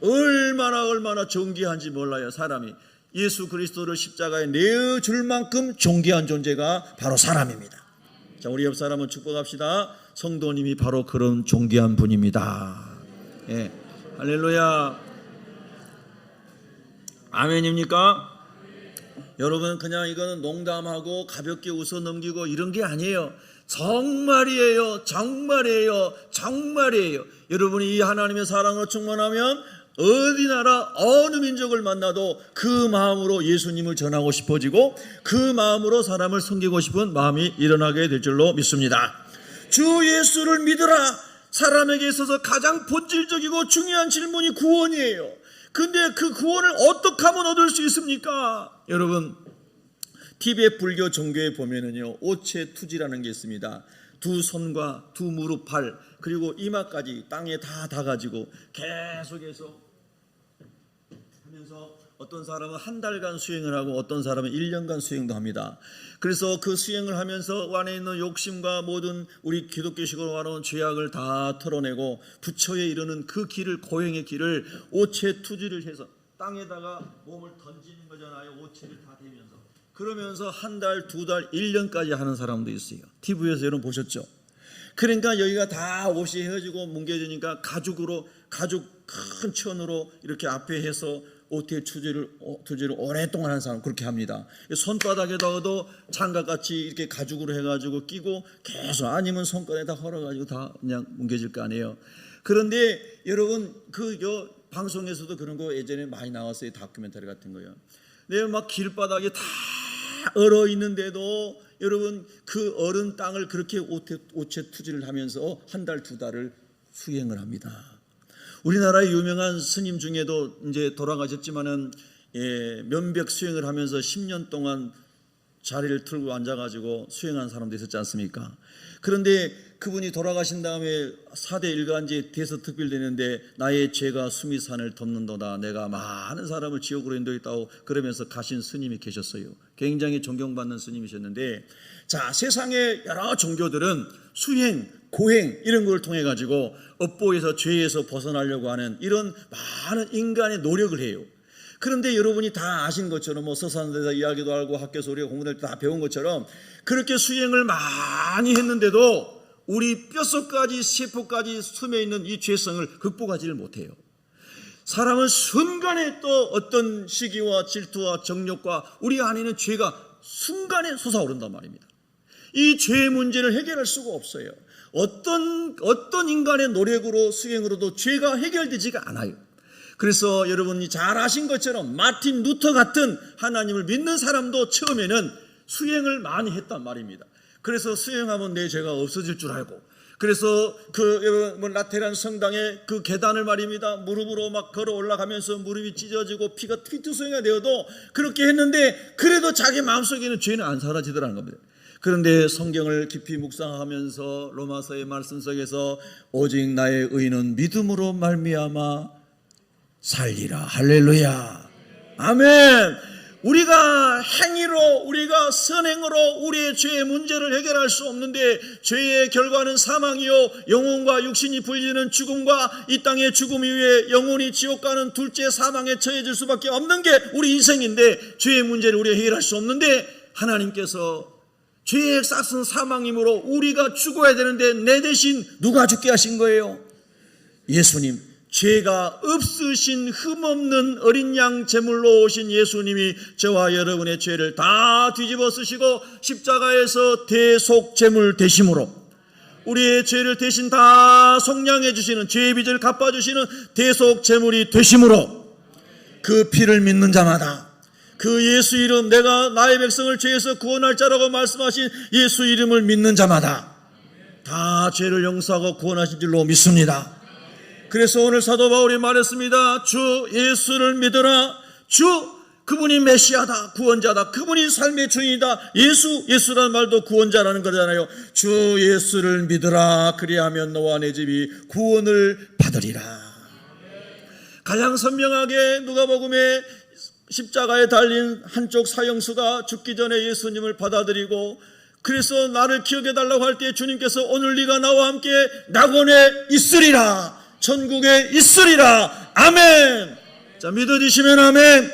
얼마나 존귀한지 몰라요. 사람이 예수 그리스도를 십자가에 내어줄 만큼 존귀한 존재가 바로 사람입니다. 자, 우리 옆 사람은 축복합시다. 성도님이 바로 그런 존귀한 분입니다. 예, 할렐루야. 아멘입니까? 여러분, 그냥 이거는 농담하고 가볍게 웃어 넘기고 이런 게 아니에요. 정말이에요. 정말이에요. 정말이에요. 여러분이 이 하나님의 사랑으로 충만하면 어디 나라 어느 민족을 만나도 그 마음으로 예수님을 전하고 싶어지고 그 마음으로 사람을 섬기고 싶은 마음이 일어나게 될 줄로 믿습니다. 주 예수를 믿으라. 사람에게 있어서 가장 본질적이고 중요한 질문이 구원이에요. 근데 그 구원을 어떻게 하면 얻을 수 있습니까? 여러분, 티베트 불교 종교에 보면은요, 오체투지라는 게 있습니다. 두 손과 두 무릎, 팔, 그리고 이마까지 땅에 다 닿아가지고 계속해서 하면서 어떤 사람은 한 달간 수행을 하고 어떤 사람은 1년간 수행도 합니다. 그래서 그 수행을 하면서 안에 있는 욕심과 모든 우리 기독교식으로 말하는 죄악을 다 털어내고 부처에 이르는 그 길을, 고행의 길을 오체투지를 해서 땅에다가 몸을 던지는 거잖아요. 오체를 다 대면서. 그러면서 한 달, 두 달, 1년까지 하는 사람도 있어요. TV에서 여러분 보셨죠? 그러니까 여기가 다 옷이 헤어지고 뭉개지니까 가죽 큰 천으로 이렇게 앞에 해서 오태 투지를 오랫동안 하는 사람 그렇게 합니다. 손바닥에다가도 장갑같이 이렇게 가죽으로 해가지고 끼고 계속, 아니면 손가락에다 헐어가지고 다 그냥 뭉개질 거 아니에요. 그런데 여러분, 방송에서도 그런 거 예전에 많이 나왔어요. 다큐멘터리 같은 거요. 네, 막 길바닥에 다 얼어 있는데도 여러분 그 얼은 땅을 그렇게 오체 투지를 하면서 한 달, 두 달을 수행을 합니다. 우리나라의 유명한 스님 중에도 이제 돌아가셨지만은 면벽 수행을 하면서 10년 동안 자리를 틀고 앉아가지고 수행한 사람도 있었지 않습니까? 그런데 그분이 돌아가신 다음에 4대 일간지 대서특필되는데 나의 죄가 수미산을 덮는도다. 내가 많은 사람을 지옥으로 인도했다고 그러면서 가신 스님이 계셨어요. 굉장히 존경받는 스님이셨는데, 자, 세상의 여러 종교들은 수행, 고행 이런 걸 통해 가지고 업보에서 죄에서 벗어나려고 하는 이런 많은 인간의 노력을 해요. 그런데 여러분이 다 아신 것처럼 뭐 서산대사 이야기도 알고 학교에서 우리가 공부할 때 다 배운 것처럼 그렇게 수행을 많이 했는데도 우리 뼛속까지 세포까지 숨에 있는 이 죄성을 극복하지를 못해요. 사람은 순간에 또 어떤 시기와 질투와 정욕과 우리 안에 있는 죄가 순간에 솟아오른단 말입니다. 이 죄의 문제를 해결할 수가 없어요. 어떤 인간의 노력으로 수행으로도 죄가 해결되지가 않아요. 그래서 여러분이 잘 아신 것처럼 마틴 루터 같은 하나님을 믿는 사람도 처음에는 수행을 많이 했단 말입니다. 그래서 수행하면 내 죄가 없어질 줄 알고, 그래서 라테란 성당의 그 계단을 말입니다, 무릎으로 막 걸어 올라가면서 무릎이 찢어지고 피가 피투성이가 되어도 그렇게 했는데 그래도 자기 마음속에는 죄는 안 사라지더라는 겁니다. 그런데 성경을 깊이 묵상하면서 로마서의 말씀 속에서 오직 나의 의는 믿음으로 말미암아 살리라. 할렐루야. 아멘. 우리가 행위로, 우리가 선행으로 우리의 죄의 문제를 해결할 수 없는데, 죄의 결과는 사망이요 영혼과 육신이 불리는 죽음과 이 땅의 죽음 이후에 영혼이 지옥 가는 둘째 사망에 처해질 수밖에 없는 게 우리 인생인데, 죄의 문제를 우리가 해결할 수 없는데 하나님께서 죄의 싹은 사망이므로 우리가 죽어야 되는데 내 대신 누가 죽게 하신 거예요? 예수님. 죄가 없으신 흠없는 어린 양 제물로 오신 예수님이 저와 여러분의 죄를 다 뒤집어 쓰시고 십자가에서 대속 제물 되심으로, 우리의 죄를 대신 다 속량해 주시는, 죄의 빚을 갚아주시는 대속 제물이 되심으로, 그 피를 믿는 자마다, 그 예수 이름, 내가 나의 백성을 죄에서 구원할 자라고 말씀하신 예수 이름을 믿는 자마다 다 죄를 용서하고 구원하신 줄로 믿습니다. 그래서 오늘 사도 바울이 말했습니다. 주 예수를 믿으라. 주, 그분이 메시아다, 구원자다, 그분이 삶의 주인이다. 예수라는 말도 구원자라는 거잖아요. 주 예수를 믿으라. 그리하면 너와 내 집이 구원을 받으리라. 가장 선명하게 누가복음에 십자가에 달린 한쪽 사형수가 죽기 전에 예수님을 받아들이고, 그래서 나를 기억해달라고 할 때 주님께서 오늘 네가 나와 함께 낙원에 있으리라, 천국에 있으리라. 아멘. 자, 믿어지시면 아멘.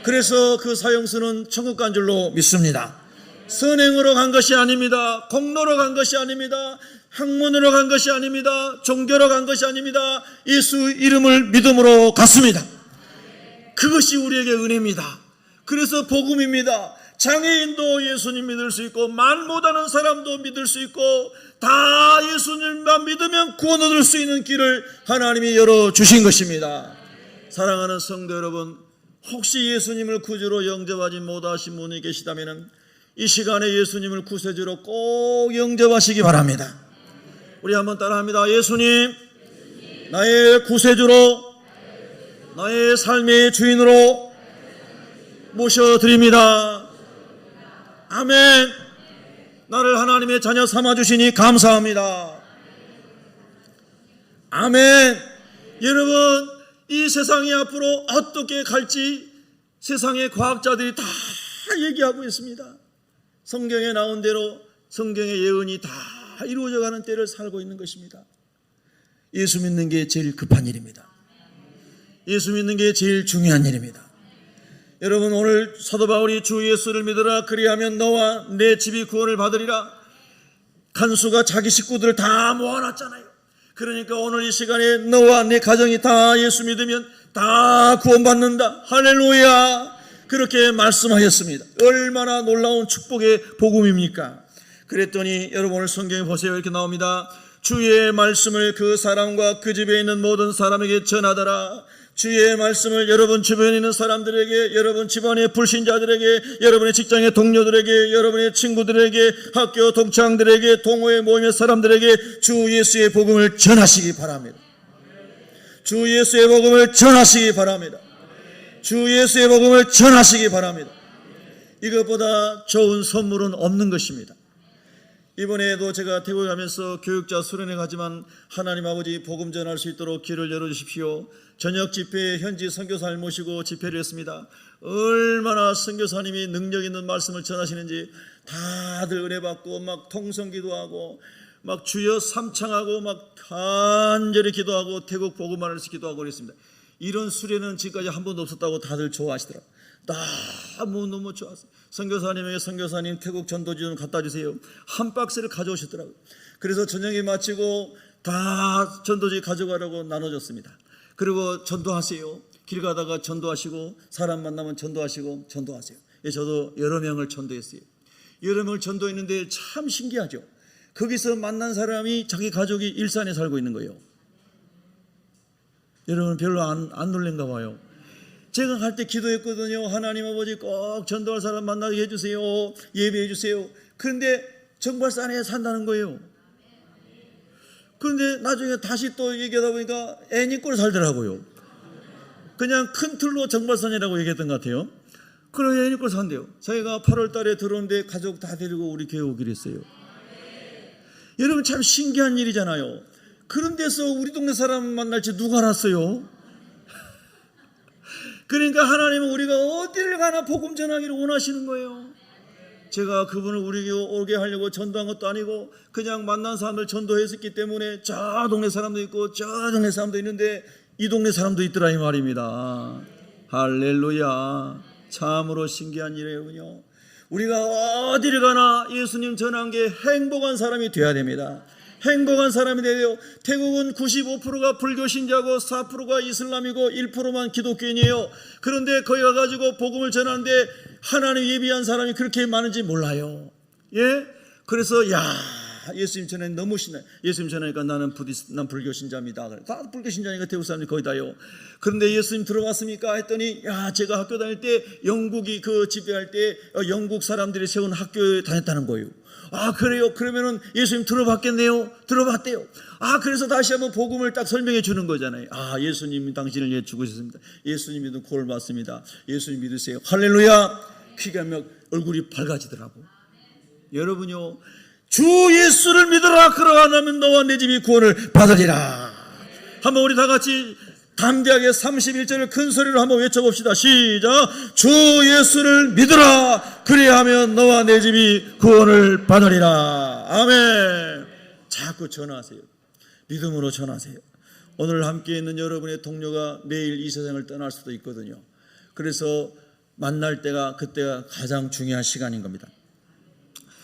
그래서 그 사형수는 천국 간 줄로 믿습니다. 선행으로 간 것이 아닙니다. 공로로 간 것이 아닙니다. 학문으로 간 것이 아닙니다. 종교로 간 것이 아닙니다. 예수 이름을 믿음으로 갔습니다. 그것이 우리에게 은혜입니다. 그래서 복음입니다. 장애인도 예수님 믿을 수 있고 말 못하는 사람도 믿을 수 있고 다 예수님만 믿으면 구원 얻을 수 있는 길을 하나님이 열어주신 것입니다. 사랑하는 성도 여러분, 혹시 예수님을 구주로 영접하지 못하신 분이 계시다면 이 시간에 예수님을 구세주로 꼭 영접하시기 바랍니다. 우리 한번 따라합니다. 예수님, 나의 구세주로, 나의 삶의 주인으로 모셔드립니다. 아멘. 나를 하나님의 자녀 삼아주시니 감사합니다. 아멘. 여러분, 이 세상이 앞으로 어떻게 갈지 세상의 과학자들이 다 얘기하고 있습니다. 성경에 나온 대로 성경의 예언이 다 이루어져가는 때를 살고 있는 것입니다. 예수 믿는 게 제일 급한 일입니다. 예수 믿는 게 제일 중요한 일입니다. 여러분, 오늘 사도 바울이 주 예수를 믿으라 그리하면 너와 내 집이 구원을 받으리라. 간수가 자기 식구들을 다 모아놨잖아요. 그러니까 오늘 이 시간에 너와 내 가정이 다 예수 믿으면 다 구원받는다. 할렐루야. 그렇게 말씀하셨습니다. 얼마나 놀라운 축복의 복음입니까? 그랬더니 여러분 오늘 성경에 보세요. 이렇게 나옵니다. 주의 말씀을 그 사람과 그 집에 있는 모든 사람에게 전하더라. 주의 말씀을 여러분 주변에 있는 사람들에게, 여러분 집안의 불신자들에게, 여러분의 직장의 동료들에게, 여러분의 친구들에게, 학교 동창들에게, 동호회 모임의 사람들에게 주 예수의 복음을 전하시기 바랍니다. 주 예수의 복음을 전하시기 바랍니다. 주 예수의 복음을 전하시기 바랍니다. 이것보다 좋은 선물은 없는 것입니다. 이번에도 제가 태국에 가면서 교육자 수련회 가지만 하나님 아버지 복음 전할 수 있도록 길을 열어주십시오. 저녁 집회에 현지 선교사를 모시고 집회를 했습니다. 얼마나 선교사님이 능력 있는 말씀을 전하시는지 다들 은혜 받고 막 통성 기도하고 막 주여 삼창하고 막 간절히 기도하고 태국 복음만을 기도하고 그랬습니다. 이런 수련은 지금까지 한 번도 없었다고 다들 좋아하시더라고요. 너무 좋았어요. 선교사님에게 선교사님 태국 전도지 좀 갖다 주세요. 한 박스를 가져오셨더라고요. 그래서 저녁에 마치고 다 전도지 가져가라고 나눠줬습니다. 그리고 전도하세요. 길 가다가 전도하시고 사람 만나면 전도하시고 전도하세요. 저도 여러 명을 전도했어요. 여러 명을 전도했는데 참 신기하죠. 거기서 만난 사람이 자기 가족이 일산에 살고 있는 거예요. 여러분 별로 안 놀란가 봐요. 제가 갈 때 기도했거든요. 하나님 아버지 꼭 전도할 사람 만나게 해주세요. 예배해 주세요. 그런데 정발산에 산다는 거예요. 그런데 나중에 다시 또 얘기하다 보니까 애니꼴 살더라고요. 그냥 큰 틀로 정발산이라고 얘기했던 것 같아요. 그럼 애니꼴 산대요. 저희가 8월 달에 들어오는데 가족 다 데리고 우리 교회 오기로 했어요. 여러분 참 신기한 일이잖아요. 그런 데서 우리 동네 사람 만날지 누가 알았어요? 그러니까 하나님은 우리가 어디를 가나 복음 전하기를 원하시는 거예요. 제가 그분을 우리 교회 오게 하려고 전도한 것도 아니고 그냥 만난 사람들 전도했었기 때문에 저 동네 사람도 있고 저 동네 사람도 있는데 이 동네 사람도 있더라 이 말입니다. 할렐루야. 참으로 신기한 일이에요. 우리가 어디를 가나 예수님 전한 게 행복한 사람이 되어야 됩니다. 행복한 사람이 되요. 태국은 95%가 불교 신자고 4%가 이슬람이고 1%만 기독교인이에요. 그런데 거기 가가지고 복음을 전하는데 하나님 예비한 사람이 그렇게 많은지 몰라요. 예? 그래서 예수님 전에 너무 신나요. 예수님 전하니까 난 불교 신자입니다. 다 불교 신자니까 태국 사람들이 거의 다요. 그런데 예수님 들어봤습니까? 했더니 제가 학교 다닐 때 영국이 그 집회할 때 영국 사람들이 세운 학교에 다녔다는 거예요. 그래요? 그러면은 예수님 들어봤겠네요? 들어봤대요. 그래서 다시 한번 복음을 딱 설명해 주는 거잖아요. 예수님이 당신을 위해 죽으셨습니다. 예수님 믿으면 구원을 받습니다. 예수님 믿으세요. 할렐루야. 피가 막 얼굴이 밝아지더라고. 여러분요, 주 예수를 믿으라. 그러하면 너와 내 집이 구원을 받으리라. 한번 우리 다 같이 담대하게 31절을 큰 소리로 한번 외쳐봅시다. 시작. 주 예수를 믿으라. 그리하면 너와 내 집이 구원을 받으리라. 아멘. 자꾸 전하세요. 믿음으로 전하세요. 오늘 함께 있는 여러분의 동료가 내일 이 세상을 떠날 수도 있거든요. 그래서 만날 때가 그때가 가장 중요한 시간인 겁니다.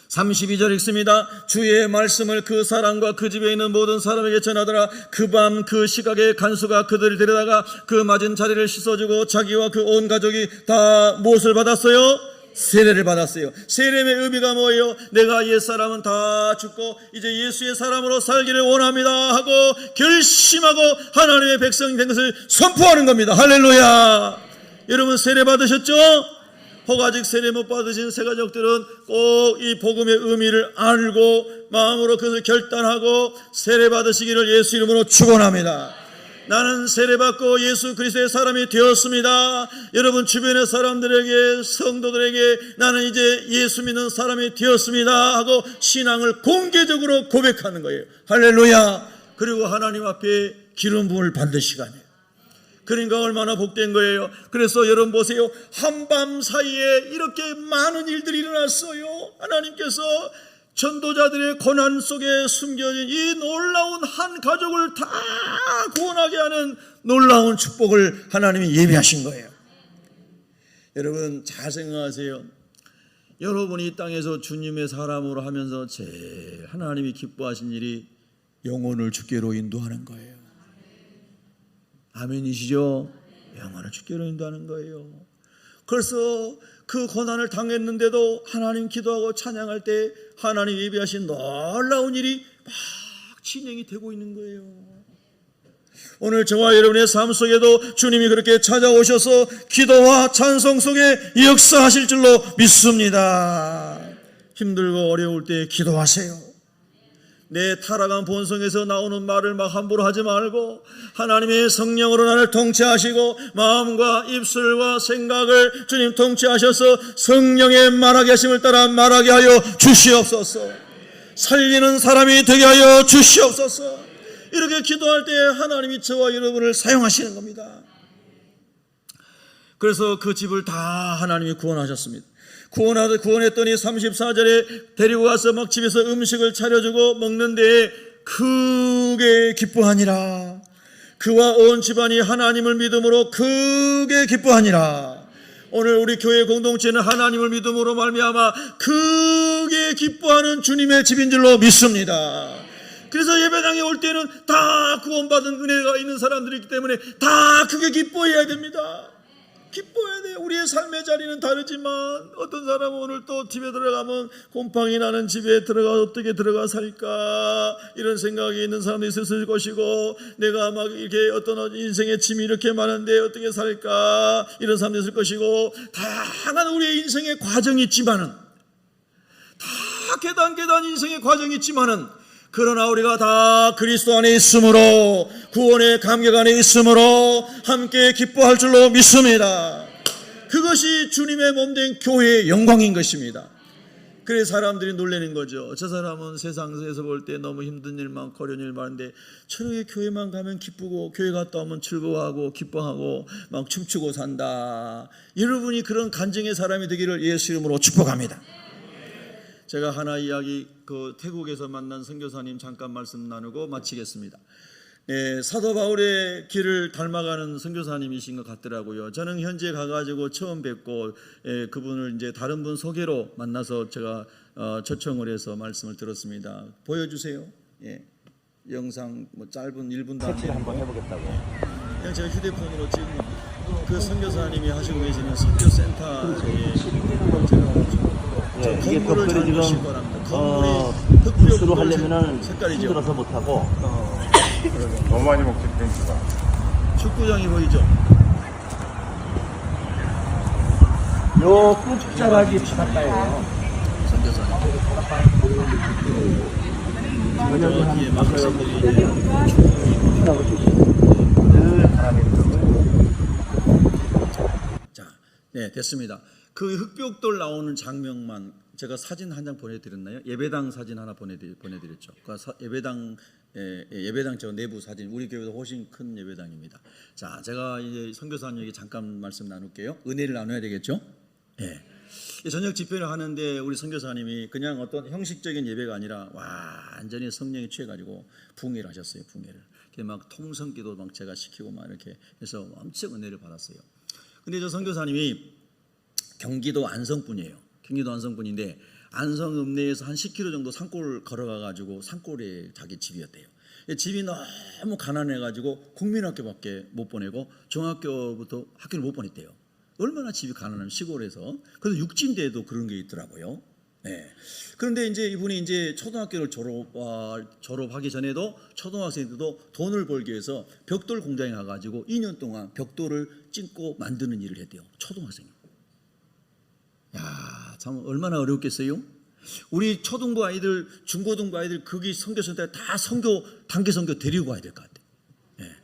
32절 읽습니다. 주의 말씀을 그 사람과 그 집에 있는 모든 사람에게 전하더라. 그 밤 그 시각에 간수가 그들을 데려다가 그 맞은 자리를 씻어주고 자기와 그 온 가족이 다 무엇을 받았어요? 세례를 받았어요. 세례의 의미가 뭐예요? 내가 옛사람은 다 죽고 이제 예수의 사람으로 살기를 원합니다 하고 결심하고 하나님의 백성이 된 것을 선포하는 겁니다. 할렐루야. 여러분 세례 받으셨죠? 혹 아직 세례 못 받으신 새가족들은 꼭 이 복음의 의미를 알고 마음으로 그것을 결단하고 세례 받으시기를 예수 이름으로 축원합니다. 나는 세례받고 예수 그리스도의 사람이 되었습니다. 여러분 주변의 사람들에게 성도들에게 나는 이제 예수 믿는 사람이 되었습니다 하고 신앙을 공개적으로 고백하는 거예요. 할렐루야. 그리고 하나님 앞에 기름 부음을 받는 시간이에요. 그러니까 얼마나 복된 거예요. 그래서 여러분 보세요. 한밤 사이에 이렇게 많은 일들이 일어났어요. 하나님께서 전도자들의 고난 속에 숨겨진 이 놀라운 한 가족을 다 구원하게 하는 놀라운 축복을 하나님이 예비하신 거예요. 여러분 잘 생각하세요. 여러분이 이 땅에서 주님의 사람으로 하면서 제일 하나님이 기뻐하신 일이 영혼을 주께로 인도하는 거예요. 아멘이시죠? 영원을 주께로 인도하는 거예요. 그래서 그 고난을 당했는데도 하나님 기도하고 찬양할 때 하나님 예비하신 놀라운 일이 막 진행이 되고 있는 거예요. 오늘 저와 여러분의 삶 속에도 주님이 그렇게 찾아오셔서 기도와 찬송 속에 역사하실 줄로 믿습니다. 힘들고 어려울 때 기도하세요. 내 타락한 본성에서 나오는 말을 막 함부로 하지 말고 하나님의 성령으로 나를 통치하시고 마음과 입술과 생각을 주님 통치하셔서 성령의 말하게 하심을 따라 말하게 하여 주시옵소서. 살리는 사람이 되게 하여 주시옵소서. 이렇게 기도할 때 하나님이 저와 여러분을 사용하시는 겁니다. 그래서 그 집을 다 하나님이 구원하셨습니다. 구원했더니 34절에 데리고 가서 막 집에서 음식을 차려주고 먹는데 크게 기뻐하니라. 그와 온 집안이 하나님을 믿음으로 크게 기뻐하니라. 오늘 우리 교회 공동체는 하나님을 믿음으로 말미암아 크게 기뻐하는 주님의 집인 줄로 믿습니다. 그래서 예배당에 올 때는 다 구원받은 은혜가 있는 사람들이기 때문에 다 크게 기뻐해야 됩니다. 기뻐해야 돼요. 우리의 삶의 자리는 다르지만 어떤 사람은 오늘 또 집에 들어가면 곰팡이 나는 집에 들어가 어떻게 들어가 살까 이런 생각이 있는 사람도 있을 것이고 내가 막 이렇게 어떤 인생의 짐이 이렇게 많은데 어떻게 살까 이런 사람도 있을 것이고 다양한 우리의 인생의 과정이 있지만은 다 계단 인생의 과정이 있지만은 그러나 우리가 다 그리스도 안에 있으므로 구원의 감격 안에 있으므로 함께 기뻐할 줄로 믿습니다. 그것이 주님의 몸된 교회의 영광인 것입니다. 그래서 사람들이 놀라는 거죠. 저 사람은 세상에서 볼 때 너무 힘든 일 많고 어려운 일 많은데 저렇게 교회만 가면 기쁘고 교회 갔다 오면 즐거워하고 기뻐하고 막 춤추고 산다. 여러분이 그런 간증의 사람이 되기를 예수 이름으로 축복합니다. 제가 하나 이야기 태국에서 만난 선교사님 잠깐 말씀 나누고 마치겠습니다. 사도 바울의 길을 닮아가는 선교사님이신 것 같더라고요. 저는 현지에 가가지고 처음 뵙고 그분을 이제 다른 분 소개로 만나서 제가 초청을 해서 말씀을 들었습니다. 보여주세요. 영상 짧은 1분도 안 되는 한번 해보겠다고. 그냥 제가 휴대폰으로 찍은 겁니다. 그 선교사님이 하시고 계시는 선교센터에 제가 이게 벽돌이 지금 부스로 하려면은 힘들어서 못하고 너무 많이 먹지 펜스가. 축구장이 보이죠? 요 끝자락이 바닷가예요. 선교사님 여기에 막 학생들이 자, 네 됐습니다. 그 흑벽돌 나오는 장면만 제가 사진 한 장 보내드렸나요? 예배당 사진 하나 보내드렸죠. 그 예배당 저 내부 사진 우리 교회보다 훨씬 큰 예배당입니다. 자, 제가 이제 선교사님에게 잠깐 말씀 나눌게요. 은혜를 나눠야 되겠죠? 예. 저녁 집회를 하는데 우리 선교사님이 그냥 어떤 형식적인 예배가 아니라 완전히 성령에 취해가지고 붕해를 하셨어요. 붕해를. 막 통성기도 막 제가 시키고 막 이렇게 해서 엄청 은혜를 받았어요. 근데 저 선교사님이 경기도 안성분이에요. 경기도 안성분인데 안성 읍내에서 한 10km 정도 산골 걸어가가지고 산골에 자기 집이었대요. 집이 너무 가난해가지고 국민학교밖에 못 보내고 중학교부터 학교를 못 보냈대요. 얼마나 집이 가난하면 시골에서. 그래서 육진대에도 그런 게 있더라고요. 네. 그런데 이제 이분이 이제 초등학교를 졸업하기 전에도 초등학생들도 돈을 벌기 위해서 벽돌 공장에 가가지고 2년 동안 벽돌을 찐고 만드는 일을 했대요. 초등학생이. 야, 참 얼마나 어렵겠어요? 우리 초등부 아이들, 중고등부 아이들 거기 선교센터에 다 단기 선교 데리고 가야 될 것 같아요. 예.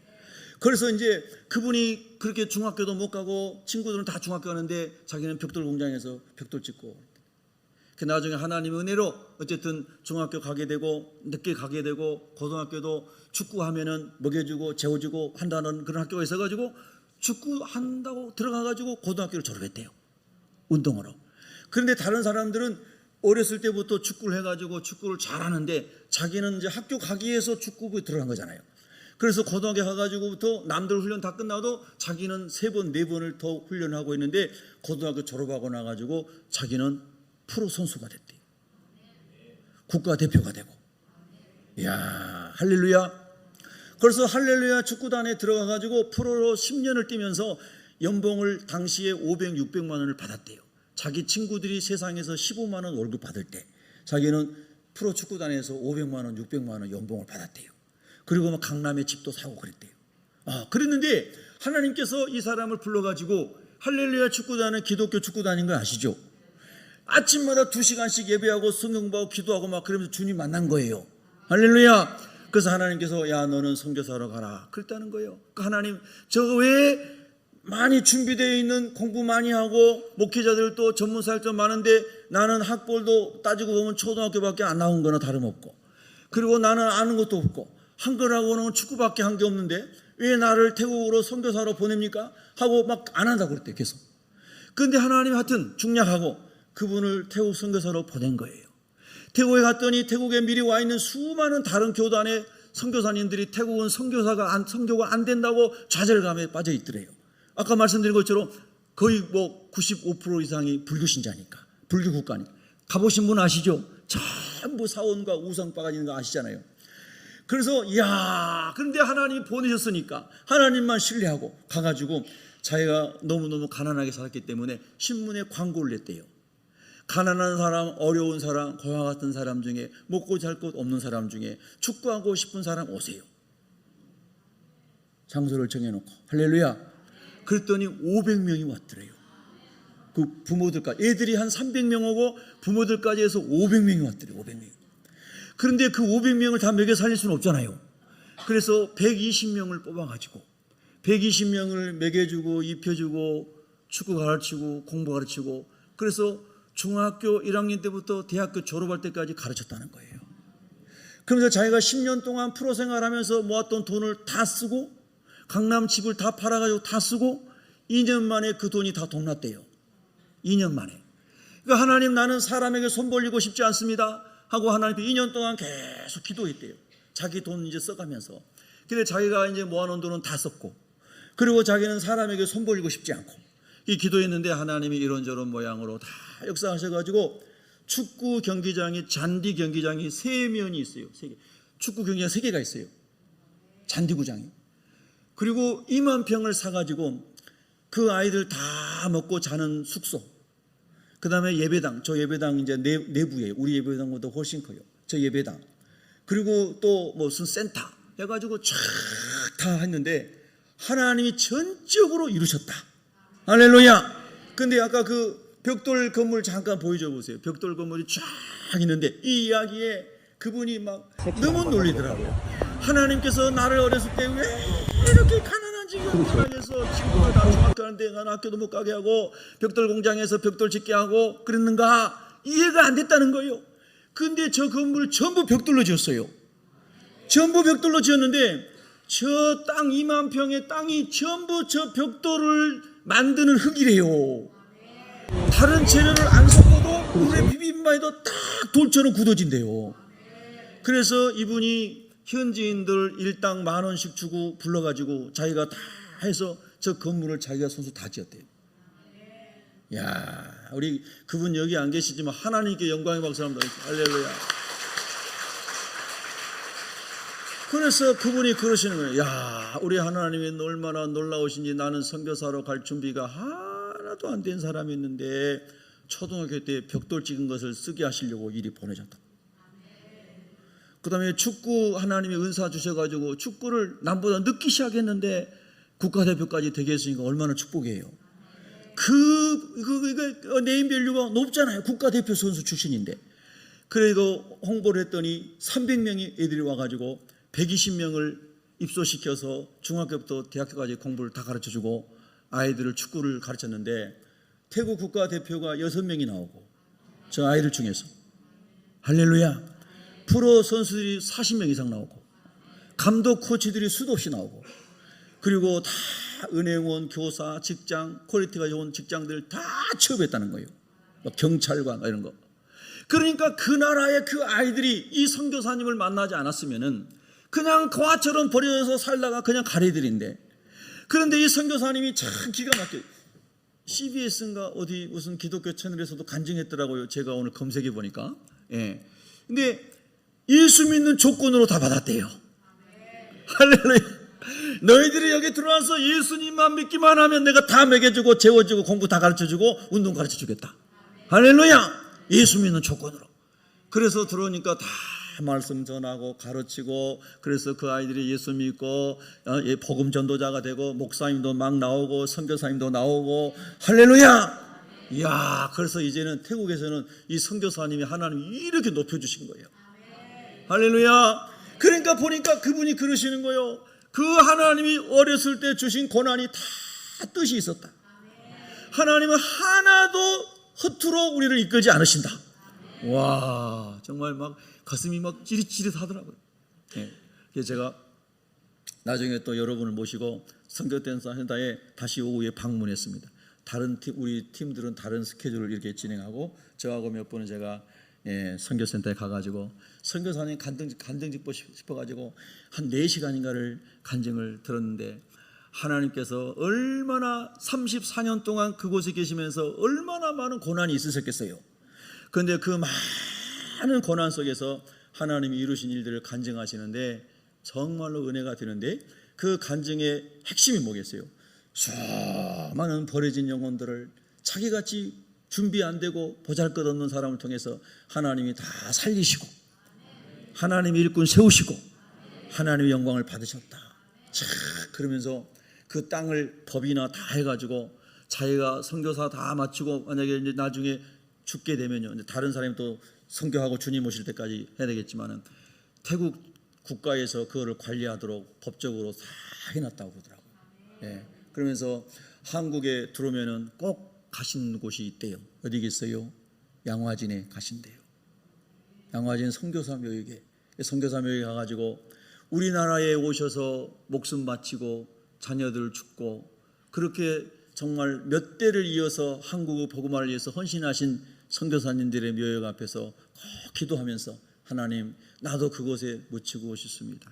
그래서 이제 그분이 그렇게 중학교도 못 가고 친구들은 다 중학교 가는데 자기는 벽돌 공장에서 벽돌 찍고 그 나중에 하나님의 은혜로 어쨌든 중학교 가게 되고 늦게 가게 되고 고등학교도 축구하면은 먹여주고 재워주고 한다는 그런 학교가 있어가지고 축구한다고 들어가가지고 고등학교를 졸업했대요. 운동으로. 그런데 다른 사람들은 어렸을 때부터 축구를 해가지고 축구를 잘하는데 자기는 이제 학교 가기 위해서 축구부에 들어간 거잖아요. 그래서 고등학교 가가지고부터 남들 훈련 다 끝나도 자기는 3번, 4번을 더 훈련하고 있는데 고등학교 졸업하고 나가지고 자기는 프로 선수가 됐대요. 국가대표가 되고. 이야, 할렐루야. 그래서 할렐루야 축구단에 들어가가지고 프로로 10년을 뛰면서 연봉을 당시에 500, 600만 원을 받았대요. 자기 친구들이 세상에서 15만 원 월급 받을 때 자기는 프로 축구단에서 500만 원, 600만 원 연봉을 받았대요. 그리고 막 강남에 집도 사고 그랬대요. 그랬는데 하나님께서 이 사람을 불러가지고 할렐루야 축구단은 기독교 축구단인 거 아시죠? 아침마다 2시간씩 예배하고 성경 보고 기도하고 막 그러면서 주님 만난 거예요. 할렐루야. 그래서 하나님께서 야 너는 선교사로 가라 그랬다는 거예요. 그러니까 하나님 저 외에 많이 준비되어 있는 공부 많이 하고 목회자들도 전문사일도 많은데 나는 학벌도 따지고 보면 초등학교밖에 안 나온 거나 다름없고 그리고 나는 아는 것도 없고 한 거라고는 축구밖에 한 게 없는데 왜 나를 태국으로 선교사로 보냅니까? 하고 막 안 한다고 그랬대요. 계속. 그런데 하나님 하여튼 중략하고 그분을 태국 선교사로 보낸 거예요. 태국에 갔더니 태국에 미리 와 있는 수많은 다른 교단의 선교사님들이 태국은 선교가 안 된다고 좌절감에 빠져 있더래요. 아까 말씀드린 것처럼 거의 뭐 95% 이상이 불교 신자니까 불교 국가니까. 가보신 분 아시죠? 전부 사원과 우상 빠가지는 거 아시잖아요. 그래서 그런데 하나님이 보내셨으니까 하나님만 신뢰하고 가가지고 자기가 너무너무 가난하게 살았기 때문에 신문에 광고를 냈대요. 가난한 사람, 어려운 사람, 고아 같은 사람 중에 먹고 잘 것 없는 사람 중에 축구하고 싶은 사람 오세요. 장소를 정해놓고 할렐루야. 그랬더니 500명이 왔더래요. 그 부모들까지 애들이 한 300명 오고 부모들까지 해서 500명이 왔더래요. 500명. 그런데 그 500명을 다 먹여 살릴 수는 없잖아요. 그래서 120명을 뽑아가지고 120명을 먹여주고 입혀주고 축구 가르치고 공부 가르치고 그래서 중학교 1학년 때부터 대학교 졸업할 때까지 가르쳤다는 거예요. 그러면서 자기가 10년 동안 프로 생활하면서 모았던 돈을 다 쓰고 강남 집을 다 팔아가지고 다 쓰고 2년 만에 그 돈이 다 동났대요. 2년 만에. 그러니까 하나님 나는 사람에게 손 벌리고 싶지 않습니다 하고 하나님께 2년 동안 계속 기도했대요. 자기 돈 이제 써가면서. 근데 자기가 이제 모아놓은 돈은 다 썼고 그리고 자기는 사람에게 손 벌리고 싶지 않고 이 기도했는데 하나님이 이런저런 모양으로 다 역사하셔가지고 축구 경기장이 잔디 경기장이 3면이 있어요. 3개. 축구 경기장 3개가 있어요. 잔디구장이. 그리고 2만 평을 사가지고 그 아이들 다 먹고 자는 숙소. 그 다음에 예배당. 저 예배당 이제 내부에 우리 예배당보다 훨씬 커요. 저 예배당. 그리고 또 무슨 센터 해가지고 쫙 다 했는데 하나님이 전적으로 이루셨다. 할렐루야. 근데 아까 그 벽돌 건물 잠깐 보여줘 보세요. 벽돌 건물이 쫙 있는데 이 이야기에 그분이 막 너무 놀리더라고요. 하나님께서 나를 어렸을 때 왜 이렇게 가난한 지경에서 친구들 다 중학교 가는데 난 학교도 못 가게 하고 벽돌 공장에서 벽돌 짓게 하고 그랬는가 이해가 안 됐다는 거예요. 근데 저 건물을 전부 벽돌로 지었어요. 전부 벽돌로 지었는데 저 땅 2만 평의 땅이 전부 저 벽돌을 만드는 흙이래요. 다른 재료를 안 섞어도 물에 비빔만해도 딱 돌처럼 굳어진대요. 그래서 이분이 현지인들 일당 10,000원씩 주고 불러가지고 자기가 다 해서 저 건물을 자기가 손수 다 지었대요. 야, 우리 그분 여기 안 계시지만 하나님께 영광의 박수 한번 더. 할렐루야. 그래서 그분이 그러시는 거예요. 야, 우리 하나님이 얼마나 놀라우신지. 나는 선교사로 갈 준비가 하나도 안 된 사람이 있는데 초등학교 때 벽돌 찍은 것을 쓰게 하시려고 이리 보내셨다. 그 다음에 축구 하나님이 은사 주셔가지고 축구를 남보다 늦게 시작했는데 국가대표까지 되게 했으니까 얼마나 축복이에요. 그 네임밸류가 높잖아요. 국가대표 선수 출신인데. 그래도 홍보를 했더니 300명이 애들이 와가지고 120명을 입소시켜서 중학교부터 대학교까지 공부를 다 가르쳐주고 아이들을 축구를 가르쳤는데 태국 국가대표가 6명이 나오고 저 아이들 중에서 할렐루야. 프로 선수들이 40명 이상 나오고 감독 코치들이 수도 없이 나오고 그리고 다 은행원, 교사, 직장, 퀄리티가 좋은 직장들 다 취업했다는 거예요. 경찰관 이런 거. 그러니까 그 나라의 그 아이들이 이 선교사님을 만나지 않았으면은 그냥 거아처럼 버려져서 살다가 그냥 가래들인데, 그런데 이 선교사님이 참 기가 막혀요. CBS인가 어디 무슨 기독교 채널에서도 간증했더라고요. 제가 오늘 검색해 보니까. 예. 근데 예수 믿는 조건으로 다 받았대요. 할렐루야. 너희들이 여기 들어와서 예수님만 믿기만 하면 내가 다 먹여주고 재워주고 공부 다 가르쳐주고 운동 가르쳐주겠다. 할렐루야. 예수 믿는 조건으로. 그래서 들어오니까 다 말씀 전하고 가르치고, 그래서 그 아이들이 예수 믿고 복음 전도자가 되고 목사님도 막 나오고 선교사님도 나오고. 할렐루야. 이야, 그래서 이제는 태국에서는 이 선교사님이 하나님이 이렇게 높여주신 거예요. 할렐루야. 그러니까 보니까 그분이 그러시는 거예요. 그 하나님이 어렸을 때 주신 고난이 다 뜻이 있었다. 하나님은 하나도 허투루 우리를 이끌지 않으신다. 와, 정말 막 가슴이 막 찌릿찌릿하더라고요. 예. 그래서 제가 나중에 또 여러분을 모시고 선교센터에 다시 오후에 방문했습니다. 다른 우리 팀들은 다른 스케줄을 이렇게 진행하고 저하고 몇 번은 제가 선교센터에 가가지고 선교사님 간증 듣고 싶어가지고 한 4시간인가를 간증을 들었는데, 하나님께서 얼마나 34년 동안 그곳에 계시면서 얼마나 많은 고난이 있으셨겠어요. 그런데 그 많은 고난 속에서 하나님이 이루신 일들을 간증하시는데 정말로 은혜가 되는데, 그 간증의 핵심이 뭐겠어요? 수많은 버려진 영혼들을 자기같이 준비 안 되고 보잘것없는 사람을 통해서 하나님이 다 살리시고 하나님이 일꾼 세우시고 하나님의 영광을 받으셨다. 그러면서 그 땅을 법이나 다 해가지고 자기가 선교사 다 마치고 만약에 이제 나중에 죽게 되면요, 다른 사람이 또 선교하고 주님 오실 때까지 해야 되겠지만은 태국 국가에서 그거를 관리하도록 법적으로 다 해놨다고 그러더라고요. 예. 그러면서 한국에 들어오면은 꼭 가신 곳이 있대요. 어디겠어요? 양화진에 가신대요. 양화진 선교사 묘역에, 선교사 묘역에 가가지고 우리나라에 오셔서 목숨 바치고 자녀들 죽고 그렇게 정말 몇 대를 이어서 한국의 복음화를 위해서 헌신하신 선교사님들의 묘역 앞에서 꼭 기도하면서 하나님, 나도 그곳에 묻히고 싶습니다.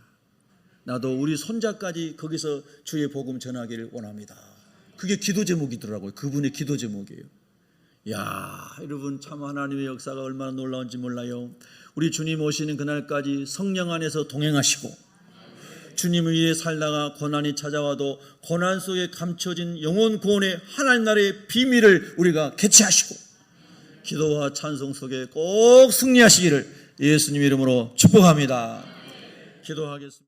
나도 우리 손자까지 거기서 주의 복음 전하기를 원합니다. 그게 기도 제목이더라고요. 그분의 기도 제목이에요. 야, 여러분 참 하나님의 역사가 얼마나 놀라운지 몰라요. 우리 주님 오시는 그날까지 성령 안에서 동행하시고 주님을 위해 살다가 고난이 찾아와도 고난 속에 감춰진 영혼 구원의 하나님 나라의 비밀을 우리가 개최하시고 기도와 찬송 속에 꼭 승리하시기를 예수님 이름으로 축복합니다. 기도하겠습니다.